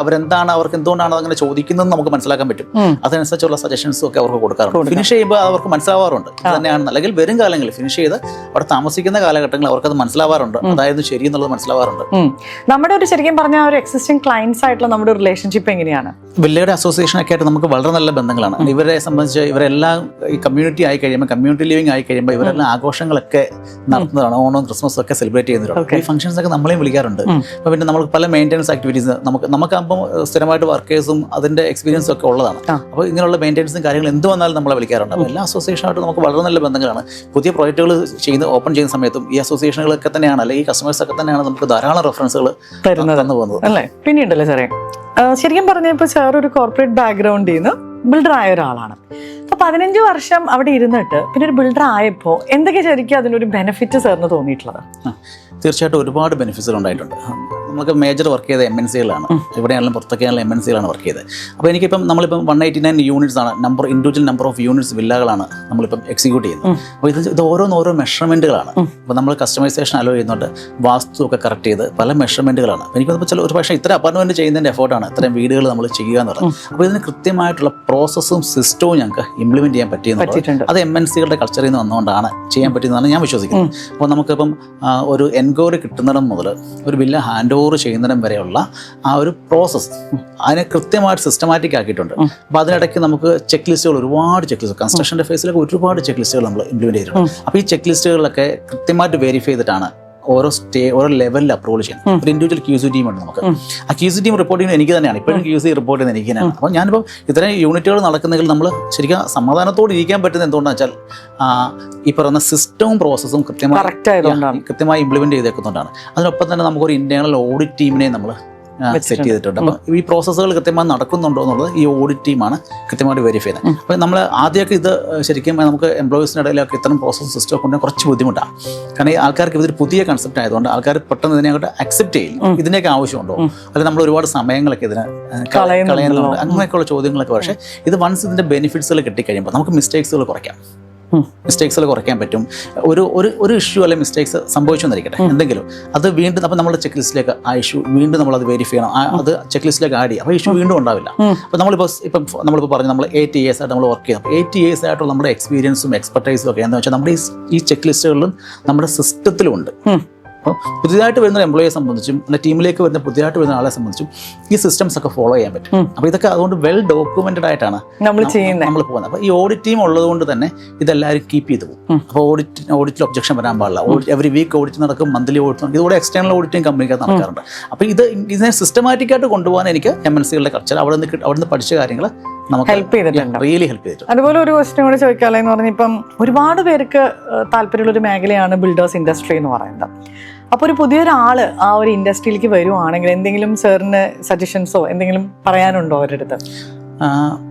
അവരെന്താണ്, അവർക്ക് എന്തുകൊണ്ടാണ് അങ്ങനെ ചോദിക്കുന്നത് നമുക്ക് മനസ്സിലാക്കാൻ പറ്റും. അതനുസരിച്ചുള്ള സജഷൻസും ഒക്കെ അവർക്ക് കൊടുക്കാറുണ്ട്. ഫിനിഷ് ചെയ്യുമ്പോൾ അവർക്ക് മനസ്സിലാവാറുണ്ട് തന്നെയാണ്. അല്ലെങ്കിൽ വരും കാലങ്ങളിൽ ഫിനിഷ് ചെയ്ത് അവിടെ താമസിക്കുന്ന കാലഘട്ടങ്ങളിൽ അവർക്കത് മനസ്സിലാവാറുണ്ട്, അതായത് ശരി എന്നുള്ളത് മനസ്സിലാവാറുണ്ട്. നമ്മുടെ ഒരു ശരിക്കും പറഞ്ഞ ഒരു എക്സിസ്റ്റിംഗ് ക്ലയൻസ് ആയിട്ടുള്ള നമ്മുടെ റിലേഷൻഷിപ്പ് എങ്ങനെയാണ്? വില്ലയുടെ അസോസിയേഷൻ ഒക്കെ ആയിട്ട് നമുക്ക് വളരെ നല്ല ബന്ധങ്ങളാണ്. ഇവരെ സംബന്ധിച്ച് ഇവരെല്ലാം ഈ കമ്മ്യൂണിറ്റി ആയി കഴിയുമ്പോൾ, കമ്മ്യൂണിറ്റി ലിവിംഗ് ആയി കഴിയുമ്പോൾ ഇവരെല്ലാം ആഘോഷങ്ങളൊക്കെ നടത്തുന്നതാണ്. ഓണവും ക്രിസ്മസും ഒക്കെ സെലിബ്രേറ്റ് ചെയ്യുന്നവരാണ്. ഈ ഫംഗ്ഷൻസ് ഒക്കെ നമ്മളെയും വിളിക്കാറുണ്ട്. അപ്പോൾ പിന്നെ നമുക്ക് പല മെയിൻ്റെനൻസ് ആക്ടിവിറ്റീസ് നമുക്കാകുമ്പോൾ സ്ഥിരമായിട്ട് വർക്കേഴ്സും അതിന്റെ എക്സ്പീരിയൻസും ഒക്കെ ഉള്ളതാണ്. അപ്പോൾ ഇങ്ങനെയുള്ള മെയിൻ്റെനൻസും കാര്യങ്ങൾ എന്ത് വന്നാലും നമ്മളെ വിളിക്കാറുണ്ട്. അപ്പോൾ എല്ലാ അസോസിയേഷനായിട്ട് നമുക്ക് വളരെ നല്ല ബന്ധങ്ങളാണ്. പുതിയ പ്രോജക്റ്റുകൾ ഓപ്പൺ ചെയ്യുന്ന സമയത്തും ഈ അസോസിയേഷനുകളൊക്കെ തന്നെയാണ്, അല്ലെങ്കിൽ ഈ കസ്റ്റമേഴ്സ് ഒക്കെ തന്നെയാണ് നമുക്ക് ധാരാളം റെഫറൻസുകൾ തന്നു പോകുന്നത്. അല്ലേ? പിന്നെയുണ്ടല്ലോ സാറേ, ശരിക്കും പറഞ്ഞപ്പോൾ സാർ ഒരു കോർപ്പറേറ്റ് ബാക്ക്ഗ്രൗണ്ടിൽ നിന്ന് ബിൽഡർ ആയ ഒരാളാണ്. അപ്പോൾ 15 വർഷം അവിടെ ഇരുന്നിട്ട് പിന്നെ ഒരു ബിൽഡർ ആയപ്പോൾ എന്തൊക്കെ ശരിക്കും അതിനൊരു ബെനിഫിറ്റ് സാറിന് തോന്നിയിട്ടുള്ളത്? തീർച്ചയായിട്ടും ഒരുപാട് ബെനിഫിറ്റ്സ് ഉണ്ടായിട്ടുണ്ട്. നമുക്ക് മേജർ വർക്ക് ചെയ്ത MNC-കളാണ്. ഇവിടെയാണെങ്കിലും പുറത്തൊക്കെയാണെങ്കിലും MNC-കളാണ് വർക്ക് ചെയ്തത്. അപ്പോൾ എനിക്കിപ്പം നമ്മളിപ്പം 189 യൂണിറ്റ്സ് ആണ്, ഇൻഡിവിജ്വൽ നമ്പർ ഓഫ് യൂണിറ്റ്സ് വില്ലകളാണ് നമ്മളിപ്പം എക്സിക്യൂട്ട് ചെയ്യുന്നത്. അപ്പോൾ ഇത് ഓരോ മെഷർമെൻറ്റുകളാണ്. അപ്പോൾ നമ്മൾ കസ്റ്റമൈസേഷൻ അലോ ചെയ്യുന്നുണ്ട്, വാസ്തു ഒക്കെ കറക്റ്റ് ചെയ്ത് പല മെഷർമെൻറ്റുകളാണ്. എനിക്കൊന്ന് ഒരു പക്ഷേ ഇത്ര അപ്പാർട്ട്മെൻറ്റ് ചെയ്യുന്നതിൻ്റെ എഫോർട്ടാണ് ഇത്രയും വീടുകൾ നമ്മൾ ചെയ്യുക എന്ന് പറയുന്നത്. അപ്പോൾ ഇതിന് കൃത്യമായിട്ടുള്ള പ്രോസസ്സും സിസ്റ്റവും ഞങ്ങൾക്ക് ഇംപ്ലിമെൻറ്റ് ചെയ്യാൻ പറ്റിയെന്നുണ്ട്. അത് MNC-കളുടെ കൾച്ചറിൽ നിന്ന് വന്നുകൊണ്ടാണ് ചെയ്യാൻ പറ്റുന്നതാണ് ഞാൻ വിശ്വസിക്കുന്നത്. അപ്പോൾ നമുക്കിപ്പം ഒരു എൻക്വയറി കിട്ടുന്നിടം മുതൽ ഒരു വില്ല ഹാൻഡ് ഓവർ ചെയ്യുന്നിടം വരെയുള്ള ആ ഒരു പ്രോസസ്സ് അതിനെ കൃത്യമായിട്ട് സിസ്റ്റമാറ്റിക് ആക്കിയിട്ടുണ്ട്. അപ്പോൾ അതിനിടയ്ക്ക് നമുക്ക് ചെക്ക് ലിസ്റ്റുകൾ, ഒരുപാട് ചെക്ക് ലിസ്റ്റ്, കൺസ്ട്രക്ഷൻ്റെ ഫേസിലൊക്കെ ഒരുപാട് ചെക്ക് ലിസ്റ്റുകൾ നമ്മൾ ഇംപ്ലിമെൻറ്റ് ചെയ്തിട്ടുണ്ട്. അപ്പോൾ ഈ ചെക്ക് ലിസ്റ്റുകളിലൊക്കെ കൃത്യമായിട്ട് വെരിഫൈ ചെയ്തിട്ടാണ് ഓരോ ലെവലിൽ അപ്രൂവൽ ചെയ്യുന്നത്. ഒരു ഇൻഡിവിജ്വൽ QC ടീം ഉണ്ട് നമുക്ക്. ആ QC ടീം റിപ്പോർട്ട് ചെയ്യുന്നത് എനിക്ക് തന്നെയാണ്. ഇപ്പോഴും QC റിപ്പോർട്ട് ചെയ്യുന്നത് എനിക്ക് തന്നെയാണ്. അപ്പോൾ ഞാനിപ്പോൾ ഇത്രയും യൂണിറ്റുകൾ നടക്കുന്നെങ്കിൽ നമ്മൾ ശരിക്കും സമാധാനത്തോടെ ഇരിക്കാൻ പറ്റുന്നത് എന്തുകൊണ്ടാണെന്ന് വെച്ചാൽ ഈ പറയുന്ന സിസ്റ്റവും പ്രോസസ്സും കൃത്യമായി ഇംപ്ലിമെൻറ്റ് ചെയ്തേക്കുന്നതുകൊണ്ടാണ്. അതിനൊപ്പം തന്നെ നമുക്കൊരു ഇന്റേണൽ ഓഡിറ്റ് ടീമിനെ നമ്മൾ സെറ്റ് ചെയ്തിട്ടുണ്ട്. അപ്പോൾ ഈ പ്രോസസ്സുകൾ കൃത്യമായി നടക്കുന്നുണ്ടോ എന്നുള്ളത് ഈ ഓഡിറ്റ് ടീമാണ് കൃത്യമായിട്ട് വെരിഫൈ ചെയ്യുന്നത്. അപ്പോൾ നമ്മൾ ആദ്യമൊക്കെ ഇത് ശരിക്കും നമുക്ക് എംപ്ലോയീസിനിടയിലൊക്കെ ഇത്തരം പ്രോസസ് സിസ്റ്റം കൊണ്ട് കുറച്ച് ബുദ്ധിമുട്ടാണ്. കാരണം ഈ ആൾക്കാർക്ക് ഇതൊരു പുതിയ കൺസെപ്റ്റ് ആയതുകൊണ്ട് ആൾക്കാർ പെട്ടെന്ന് ഇതിനെ അങ്ങോട്ട് അക്സെപ്റ്റ് ചെയ്യും. ഇതിൻ്റെയൊക്കെ ആവശ്യമുണ്ടോ, അല്ലെങ്കിൽ നമ്മൾ ഒരുപാട് സമയങ്ങളൊക്കെ ഇതിന് കളയുന്നുണ്ട്, അങ്ങനെയൊക്കെയുള്ള ചോദ്യങ്ങളൊക്കെ. പക്ഷേ ഇത് വൺസ് ഇതിൻ്റെ ബെനിഫിറ്റ്സുകൾ കിട്ടിക്കഴിയുമ്പോൾ നമുക്ക് മിസ്റ്റേക്സുകൾ കുറയ്ക്കാൻ പറ്റും. ഒരു ഇഷ്യൂ അല്ലെങ്കിൽ മിസ്റ്റേക്സ് സംഭവിച്ചു എന്നിരിക്കട്ടെ എന്തെങ്കിലും, അത് വീണ്ടും അപ്പോൾ നമ്മുടെ ചെക്ക് ലിസ്റ്റിലേക്ക് ആ ഇഷ്യൂ വീണ്ടും നമ്മളത് വെരിഫൈ ചെയ്യണം, അത് ചെക്ക് ലിസ്റ്റിലേക്ക് ആഡ് ചെയ്യും. അപ്പോൾ ഇഷ്യൂ വീണ്ടും ഉണ്ടാവില്ല. അപ്പോൾ നമ്മളിപ്പോൾ പറഞ്ഞു നമ്മൾ 8 years ആയിട്ട് നമ്മൾ വർക്ക് ചെയ്യും. അപ്പോൾ 8 years ആയിട്ടുള്ള നമ്മുടെ എക്സ്പീരിയൻസും എക്സ്പെർട്ടൈസും ഒക്കെ എന്താ വെച്ചാൽ നമ്മുടെ ഈ ചെക്ക് ലിസ്റ്റുകളിലും നമ്മുടെ സിസ്റ്റത്തിലും ഉണ്ട്. അപ്പോൾ പുതിയതായിട്ട് വരുന്ന എംപ്ലോയിയെ സംബന്ധിച്ചും ടീമിലേക്ക് വരുന്ന പുതിയതായിട്ട് വരുന്ന ആളെ സംബന്ധിച്ചും ഈ സിസ്റ്റംസ് ഒക്കെ ഫോളോ ചെയ്യാൻ പറ്റും. അപ്പോൾ ഇതൊക്കെ അതുകൊണ്ട് വെൽ ഡോക്യുമെന്റഡ് ആയിട്ടാണ് നമ്മൾ പോകുന്നത്. അപ്പോൾ ഈ ഓഡിറ്റ് ടീം ഉള്ളത് കൊണ്ട് തന്നെ ഇതെല്ലാവരും കീപ്പ് ചെയ്ത് പോകും. അപ്പോൾ ഓഡിറ്റിൽ ഒബ്ജക്ഷൻ വരാൻ പാടില്ല. എവറി വീക്ക് ഓഡിറ്റ് നടക്കും, മന്ത്ലി ഓഡിറ്റ് നടക്കും. ഇതുകൂടെ എക്സ്റ്റേണൽ ഓഡിറ്റിംഗ് കമ്പനിക്കകത്ത് നടക്കാറുണ്ട്. അപ്പോൾ ഇതിനെ സിസ്റ്റമാറ്റിക് ആയിട്ട് കൊണ്ടുപോകാൻ എനിക്ക് MNC-കളുടെ കൾച്ചർ അവിടെ നിന്ന് പഠിച്ച കാര്യങ്ങൾ നമുക്ക് ഹെൽപ്പ് ചെയ്തിട്ടുണ്ട്. റിയലി ഹെൽപ്പ് ചെയ്തിട്ടുണ്ട്. അതുപോലെ ഒരു ക്വസ്റ്റ്യൻ കൂടെ ചോദിക്കാമല്ലോ എന്ന് പറഞ്ഞാൽ ഇപ്പം ഒരുപാട് പേർക്ക് താല്പര്യമുള്ള ഒരു മേഖലയാണ് ബിൽഡേഴ്സ് ഇൻഡസ്ട്രി എന്ന് പറയുന്നത്. അപ്പോൾ ഒരു പുതിയൊരാള് ആ ഒരു ഇൻഡസ്ട്രിയിലേക്ക് വരുവാണെങ്കിൽ എന്തെങ്കിലും സാറിന് സജഷൻസോ എന്തെങ്കിലും പറയാനുണ്ടോ അവരുടെ അടുത്ത്?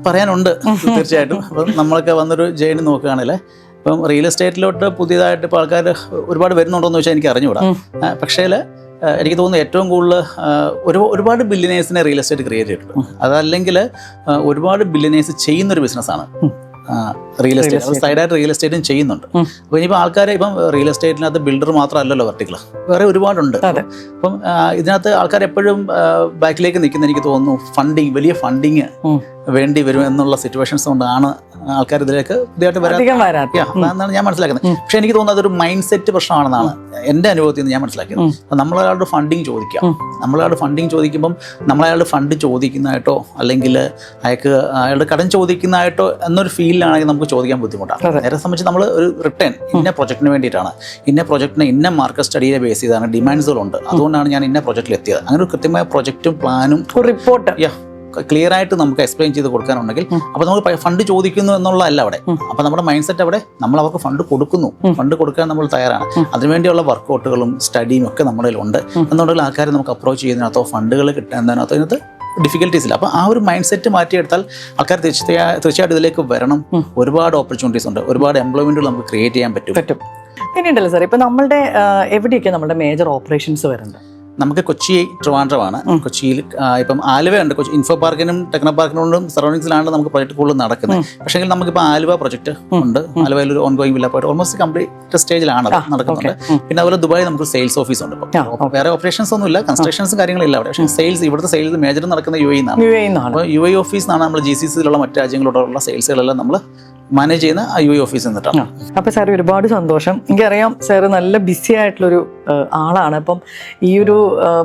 പറയാനുണ്ട് തീർച്ചയായിട്ടും. അപ്പം നമ്മളൊക്കെ വന്നൊരു ജേണി നോക്കുകയാണെങ്കിൽ ഇപ്പം റിയൽ എസ്റ്റേറ്റിലോട്ട് പുതിയതായിട്ട് ഇപ്പോൾ ആൾക്കാർ ഒരുപാട് വരുന്നുണ്ടോ എന്ന് വെച്ചാൽ എനിക്ക് അറിഞ്ഞുകൂടാ. പക്ഷേ എനിക്ക് തോന്നുന്നു ഏറ്റവും കൂടുതൽ ഒരുപാട് ബില്യനേഴ്സിനെ റിയൽ എസ്റ്റേറ്റ് ക്രിയേറ്റ് ചെയ്തിട്ടുണ്ട്. അതല്ലെങ്കിൽ ഒരുപാട് ബില്യനേഴ്സ് ചെയ്യുന്നൊരു ബിസിനസ്സാണ് റിയൽ എസ്റ്റേറ്റ്. അവർ സൈഡായിട്ട് റിയൽ എസ്റ്റേറ്റും ചെയ്യുന്നുണ്ട്. അപ്പോൾ ഇനിയിപ്പോൾ ആൾക്കാരെ ഇപ്പം റിയൽ എസ്റ്റേറ്റിനകത്ത് ബിൽഡർ മാത്രമല്ലല്ലോ വെർട്ടിക്കൽ, വേറെ ഒരുപാടുണ്ട്. അപ്പം ഇതിനകത്ത് ആൾക്കാർ എപ്പോഴും ബാക്കിലേക്ക് നിൽക്കുന്ന എനിക്ക് തോന്നുന്നു ഫണ്ടിങ്, വലിയ ഫണ്ടിങ് വേണ്ടി വരും എന്നുള്ള സിറ്റുവേഷൻസ് കൊണ്ടാണ് ആൾക്കാർ ഇതിലേക്ക് പുതിയതായിട്ട് വരാത്തതാണ് ഞാൻ മനസ്സിലാക്കുന്നത്. പക്ഷെ എനിക്ക് തോന്നുന്നത് അതൊരു മൈൻഡ് സെറ്റ് പ്രശ്നമാണെന്നാണ് എൻ്റെ അനുഭവത്തിൽ നിന്ന് ഞാൻ മനസ്സിലാക്കിയത്. അപ്പം നമ്മളയാളുടെ ഫണ്ടിങ് ചോദിക്കാം. നമ്മളയാളുടെ ഫണ്ടിങ് ചോദിക്കുമ്പം നമ്മളയാളുടെ ഫണ്ട് ചോദിക്കുന്നതായിട്ടോ അല്ലെങ്കിൽ അയാളുടെ കടം ചോദിക്കുന്നതായിട്ടോ എന്നൊരു ഫീലിലാണെങ്കിൽ നമുക്ക് ചോദിക്കാൻ ബുദ്ധിമുട്ടാണ്. നേരെ സംബന്ധിച്ച് നമ്മൾ ഒരു റിട്ടേൺ ഇന്ന പ്രൊജക്റ്റിന് വേണ്ടിയിട്ടാണ്, ഇന്ന പ്രൊജക്റ്റിന് ഇന്ന മാർക്കറ്റ് സ്റ്റഡിയെ ബേസ് ചെയ്താണ്, ഡിമാൻഡ്സുകളുണ്ട്, അതുകൊണ്ടാണ് ഞാൻ ഇന്ന പ്രൊജക്റ്റിൽ എത്തിയത്. അങ്ങനെ ഒരു കൃത്യമായ പ്രൊജക്റ്റും പ്ലാനും റിപ്പോർട്ട് ക്ലിയർ ആയിട്ട് നമുക്ക് എക്സ്പ്ലെയിൻ ചെയ്ത് കൊടുക്കാനുണ്ടെങ്കിൽ അപ്പോൾ നമ്മൾ ഫണ്ട് ചോദിക്കുന്നു എന്നുള്ളതല്ല അവിടെ. അപ്പോൾ നമ്മുടെ മൈൻഡ് സെറ്റ് അവിടെ നമ്മൾ അവർക്ക് ഫണ്ട് കൊടുക്കുന്നു, ഫണ്ട് കൊടുക്കാൻ നമ്മൾ തയ്യാറാണ്. അതിനുവേണ്ടിയുള്ള വർക്കൗട്ടുകളും സ്റ്റഡിയും ഒക്കെ നമ്മുടെ കയ്യിലുണ്ട് എന്നുണ്ടെങ്കിൽ ആൾക്കാരെ നമുക്ക് അപ്രോച്ച് ചെയ്യുന്നതിനകത്തോ ഫണ്ടുകൾ കിട്ടുന്നതിനകത്തോ ഇതിനകത്ത് ഡിഫിക്കൽട്ടീസ് ഇല്ല. അപ്പോൾ ആ ഒരു മൈൻഡ് സെറ്റ് മാറ്റിയെടുത്താൽ ആൾക്കാർ തീർച്ചയായിട്ടും ഇതിലേക്ക് വരണം. ഒരുപാട് ഓപ്പർച്യൂണിറ്റീസ് ഉണ്ട്, ഒരുപാട് എംപ്ലോയ്മെന്റുകൾ നമുക്ക് ക്രിയേറ്റ് ചെയ്യാൻ പറ്റും. പിന്നെയുണ്ടല്ലോ സാർ, ഇപ്പം നമ്മളുടെ എവിടെയൊക്കെ നമ്മുടെ മേജർ ഓപ്പറേഷൻസ് വരുന്നുണ്ട്? നമുക്ക് കൊച്ചി, ട്രിവാൻഡ്രമാണ്. കൊച്ചിയിൽ ഇപ്പം ആലുവയുണ്ട്. കൊച്ചി ഇൻഫോ പാർക്കിനും ടെക്നോ പാർക്കിനോടും സറൗണ്ടിങ്സിലാണ് നമുക്ക് പ്രൊജക്ട് കൂടുതൽ നടക്കുന്നത്. പക്ഷേ നമുക്കിപ്പോൾ ആലുവ പ്രൊജക്ട് ഉണ്ട്. ആലുവയിൽ ഒരു ഓൺഗോയിങ് വില്ല പോയിട്ട് ഓൾമോസ്റ്റ് കംപ്ലീറ്റ് സ്റ്റേജിലാണ് നടക്കുന്നുണ്ട്. പിന്നെ അതുപോലെ ദുബായ് നമുക്ക് സെയിൽസ് ഓഫീസ് ഉണ്ട്. ഇപ്പോൾ വേറെ ഓപ്പറേഷൻസ് ഒന്നും ഇല്ല, കൺസ്ട്രക്ഷൻസ് കാര്യങ്ങളില്ല അവിടെ. പക്ഷേ സെയിൽസ്, ഇവിടുത്തെ സെയിൽസ് മേജർ നടക്കുന്ന UAE നിന്നാണ്. അപ്പോൾ UAE ഓഫീസിനാണ് നമ്മൾ GCCയിലുള്ള മറ്റ് രാജ്യങ്ങളോടുള്ള സെയിൽസുകളെല്ലാം നമ്മൾ മാനേജ് ചെയ്യുന്ന UAE ഓഫീസിൽ നിന്നിട്ടാണ്. അപ്പോൾ സാർ ഒരുപാട് സന്തോഷം. എനിക്കറിയാം സാറ് നല്ല ബിസി ആയിട്ടുള്ളൊരു ആളാണ്. അപ്പം ഈ ഒരു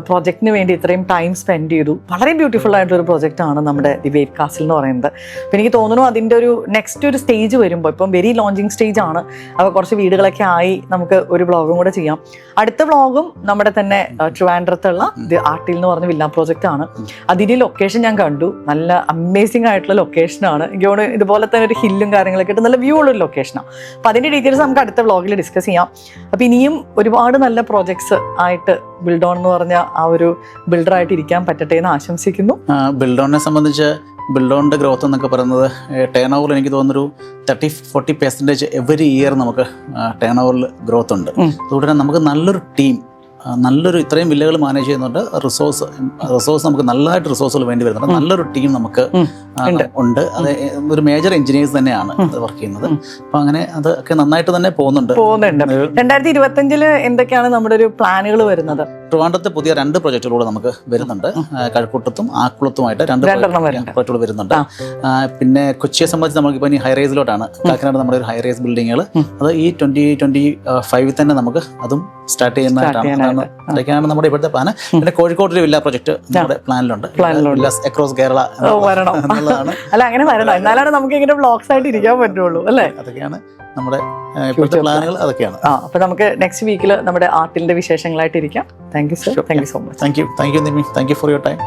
പ്രോജക്റ്റിന് വേണ്ടി ഇത്രയും ടൈം സ്പെൻഡ് ചെയ്തു. വളരെ ബ്യൂട്ടിഫുൾ ആയിട്ടൊരു പ്രോജക്റ്റാണ് നമ്മുടെ ദി വെയ്റ്റ് കാസിൽ എന്ന് പറയുന്നത്. അപ്പം എനിക്ക് തോന്നുന്നു അതിൻ്റെ ഒരു നെക്സ്റ്റ് ഒരു സ്റ്റേജ് വരുമ്പോൾ, ഇപ്പം വെരി ലോഞ്ചിങ് സ്റ്റേജ് ആണ്. അപ്പോൾ കുറച്ച് വീടുകളൊക്കെ ആയി നമുക്ക് ഒരു വ്ളോഗും കൂടെ ചെയ്യാം. അടുത്ത വ്ളോഗും നമ്മുടെ തന്നെ ട്രിവാൻഡ്രത്തുള്ള ദി ആർട്ടിൽ എന്ന് പറഞ്ഞ വില്ല പ്രോജക്റ്റ് ആണ്. അതിൻ്റെ ലൊക്കേഷൻ ഞാൻ കണ്ടു. നല്ല അമേസിംഗ് ആയിട്ടുള്ള ലൊക്കേഷനാണ്. എനിക്ക് തോന്നുന്നു ഇതുപോലെ തന്നെ ഒരു ഹില്ലും കാര്യങ്ങളൊക്കെ ആയിട്ട് നല്ല വ്യൂ ഉള്ളൊരു ലൊക്കേഷനാണ്. അപ്പോൾ അതിൻ്റെ ഡീറ്റെയിൽസ് നമുക്ക് അടുത്ത വ്ളോഗിൽ ഡിസ്കസ് ചെയ്യാം. അപ്പോൾ ഇനിയും ഒരുപാട് നല്ല പ്രോജക്ട്സ് ആയിട്ട് ബിൽഡോൺ എന്ന് പറഞ്ഞ ആ ഒരു ബിൽഡറായിട്ട് ഇരിക്കാൻ പറ്റട്ടെ എന്ന് ആശംസിക്കുന്നു. ബിൽഡോണിനെ സംബന്ധിച്ച് ബിൽഡോണിൻ്റെ ഗ്രോത്ത് എന്നൊക്കെ പറയുന്നത് ടേൺ ഓവറിൽ എനിക്ക് തോന്നുന്നൊരു 30-40% എവറി ഇയർ നമുക്ക് ടേൺ ഓവറിൽ ഗ്രോത്ത് ഉണ്ട്. അതുകൊണ്ട് തന്നെ നമുക്ക് നല്ലൊരു ടീം, നല്ലൊരു ഇത്രയും വില്ലകൾ മാനേജ് ചെയ്യുന്നുണ്ട്. റിസോഴ്സ് നമുക്ക് നല്ലതായിട്ട് റിസോഴ്സുകൾ വേണ്ടി വരുന്നുണ്ട്. നല്ലൊരു ടീം നമുക്ക് ഉണ്ട്. അത് ഒരു മേജർ എഞ്ചിനീയേഴ്സ് തന്നെയാണ് അത് വർക്ക് ചെയ്യുന്നത്. അപ്പം അങ്ങനെ അതൊക്കെ നന്നായിട്ട് തന്നെ പോകുന്നുണ്ട്. 2025 എന്തൊക്കെയാണ് നമ്മുടെ ഒരു പ്ലാനുകൾ വരുന്നത്? ട്രിവാൻഡ്രത്ത് പുതിയ 2 പ്രൊജക്റ്റുകൾ നമുക്ക് വരുന്നുണ്ട്. കഴക്കൂട്ടത്തും ആക്കുളത്തുമായിട്ട് 2 പ്രൊജക്റ്റുകൾ വരുന്നുണ്ട്. പിന്നെ കൊച്ചിയെ സംബന്ധിച്ച് നമുക്കിപ്പോൾ ഇനി ഹൈറേസിലോട്ടാണ്. കാക്കനാട് നമ്മുടെ ഒരു ഹൈറേസ് ബിൽഡിങ്ങുകൾ അത് ഈ 2025 തന്നെ നമുക്ക് അതും സ്റ്റാർട്ട് ചെയ്യുന്നതായിട്ടാണ്. അതൊക്കെയാണ് നമ്മുടെ ഇപ്പോഴത്തെ പ്ലാൻ. പിന്നെ കോഴിക്കോട് ഒരു വില്ല പ്രൊജക്ട് നമ്മുടെ പ്ലാനിലുണ്ട്. അക്രോസ് കേരള എന്നുള്ളതാണ്. അല്ല, അങ്ങനെ വരണം, എന്നാലാണ് നമുക്ക് ഇങ്ങനെ വ്ളോഗ്സ് ആയിട്ട് ഇരിക്കാൻ പറ്റുള്ളൂ അല്ലേ? അതൊക്കെയാണ് നമ്മുടെ ഇപ്പോഴത്തെ പ്ലാനുകൾ. അതൊക്കെയാണ്. അപ്പൊ നമുക്ക് നെക്സ്റ്റ് വീക്കിൽ നമ്മുടെ ആർട്ടിലിന്റെ വിശേഷങ്ങളായിട്ട് ഇരിക്കാം. Thank you sir. Thank you so much. Thank you Nimi. Thank you for your time.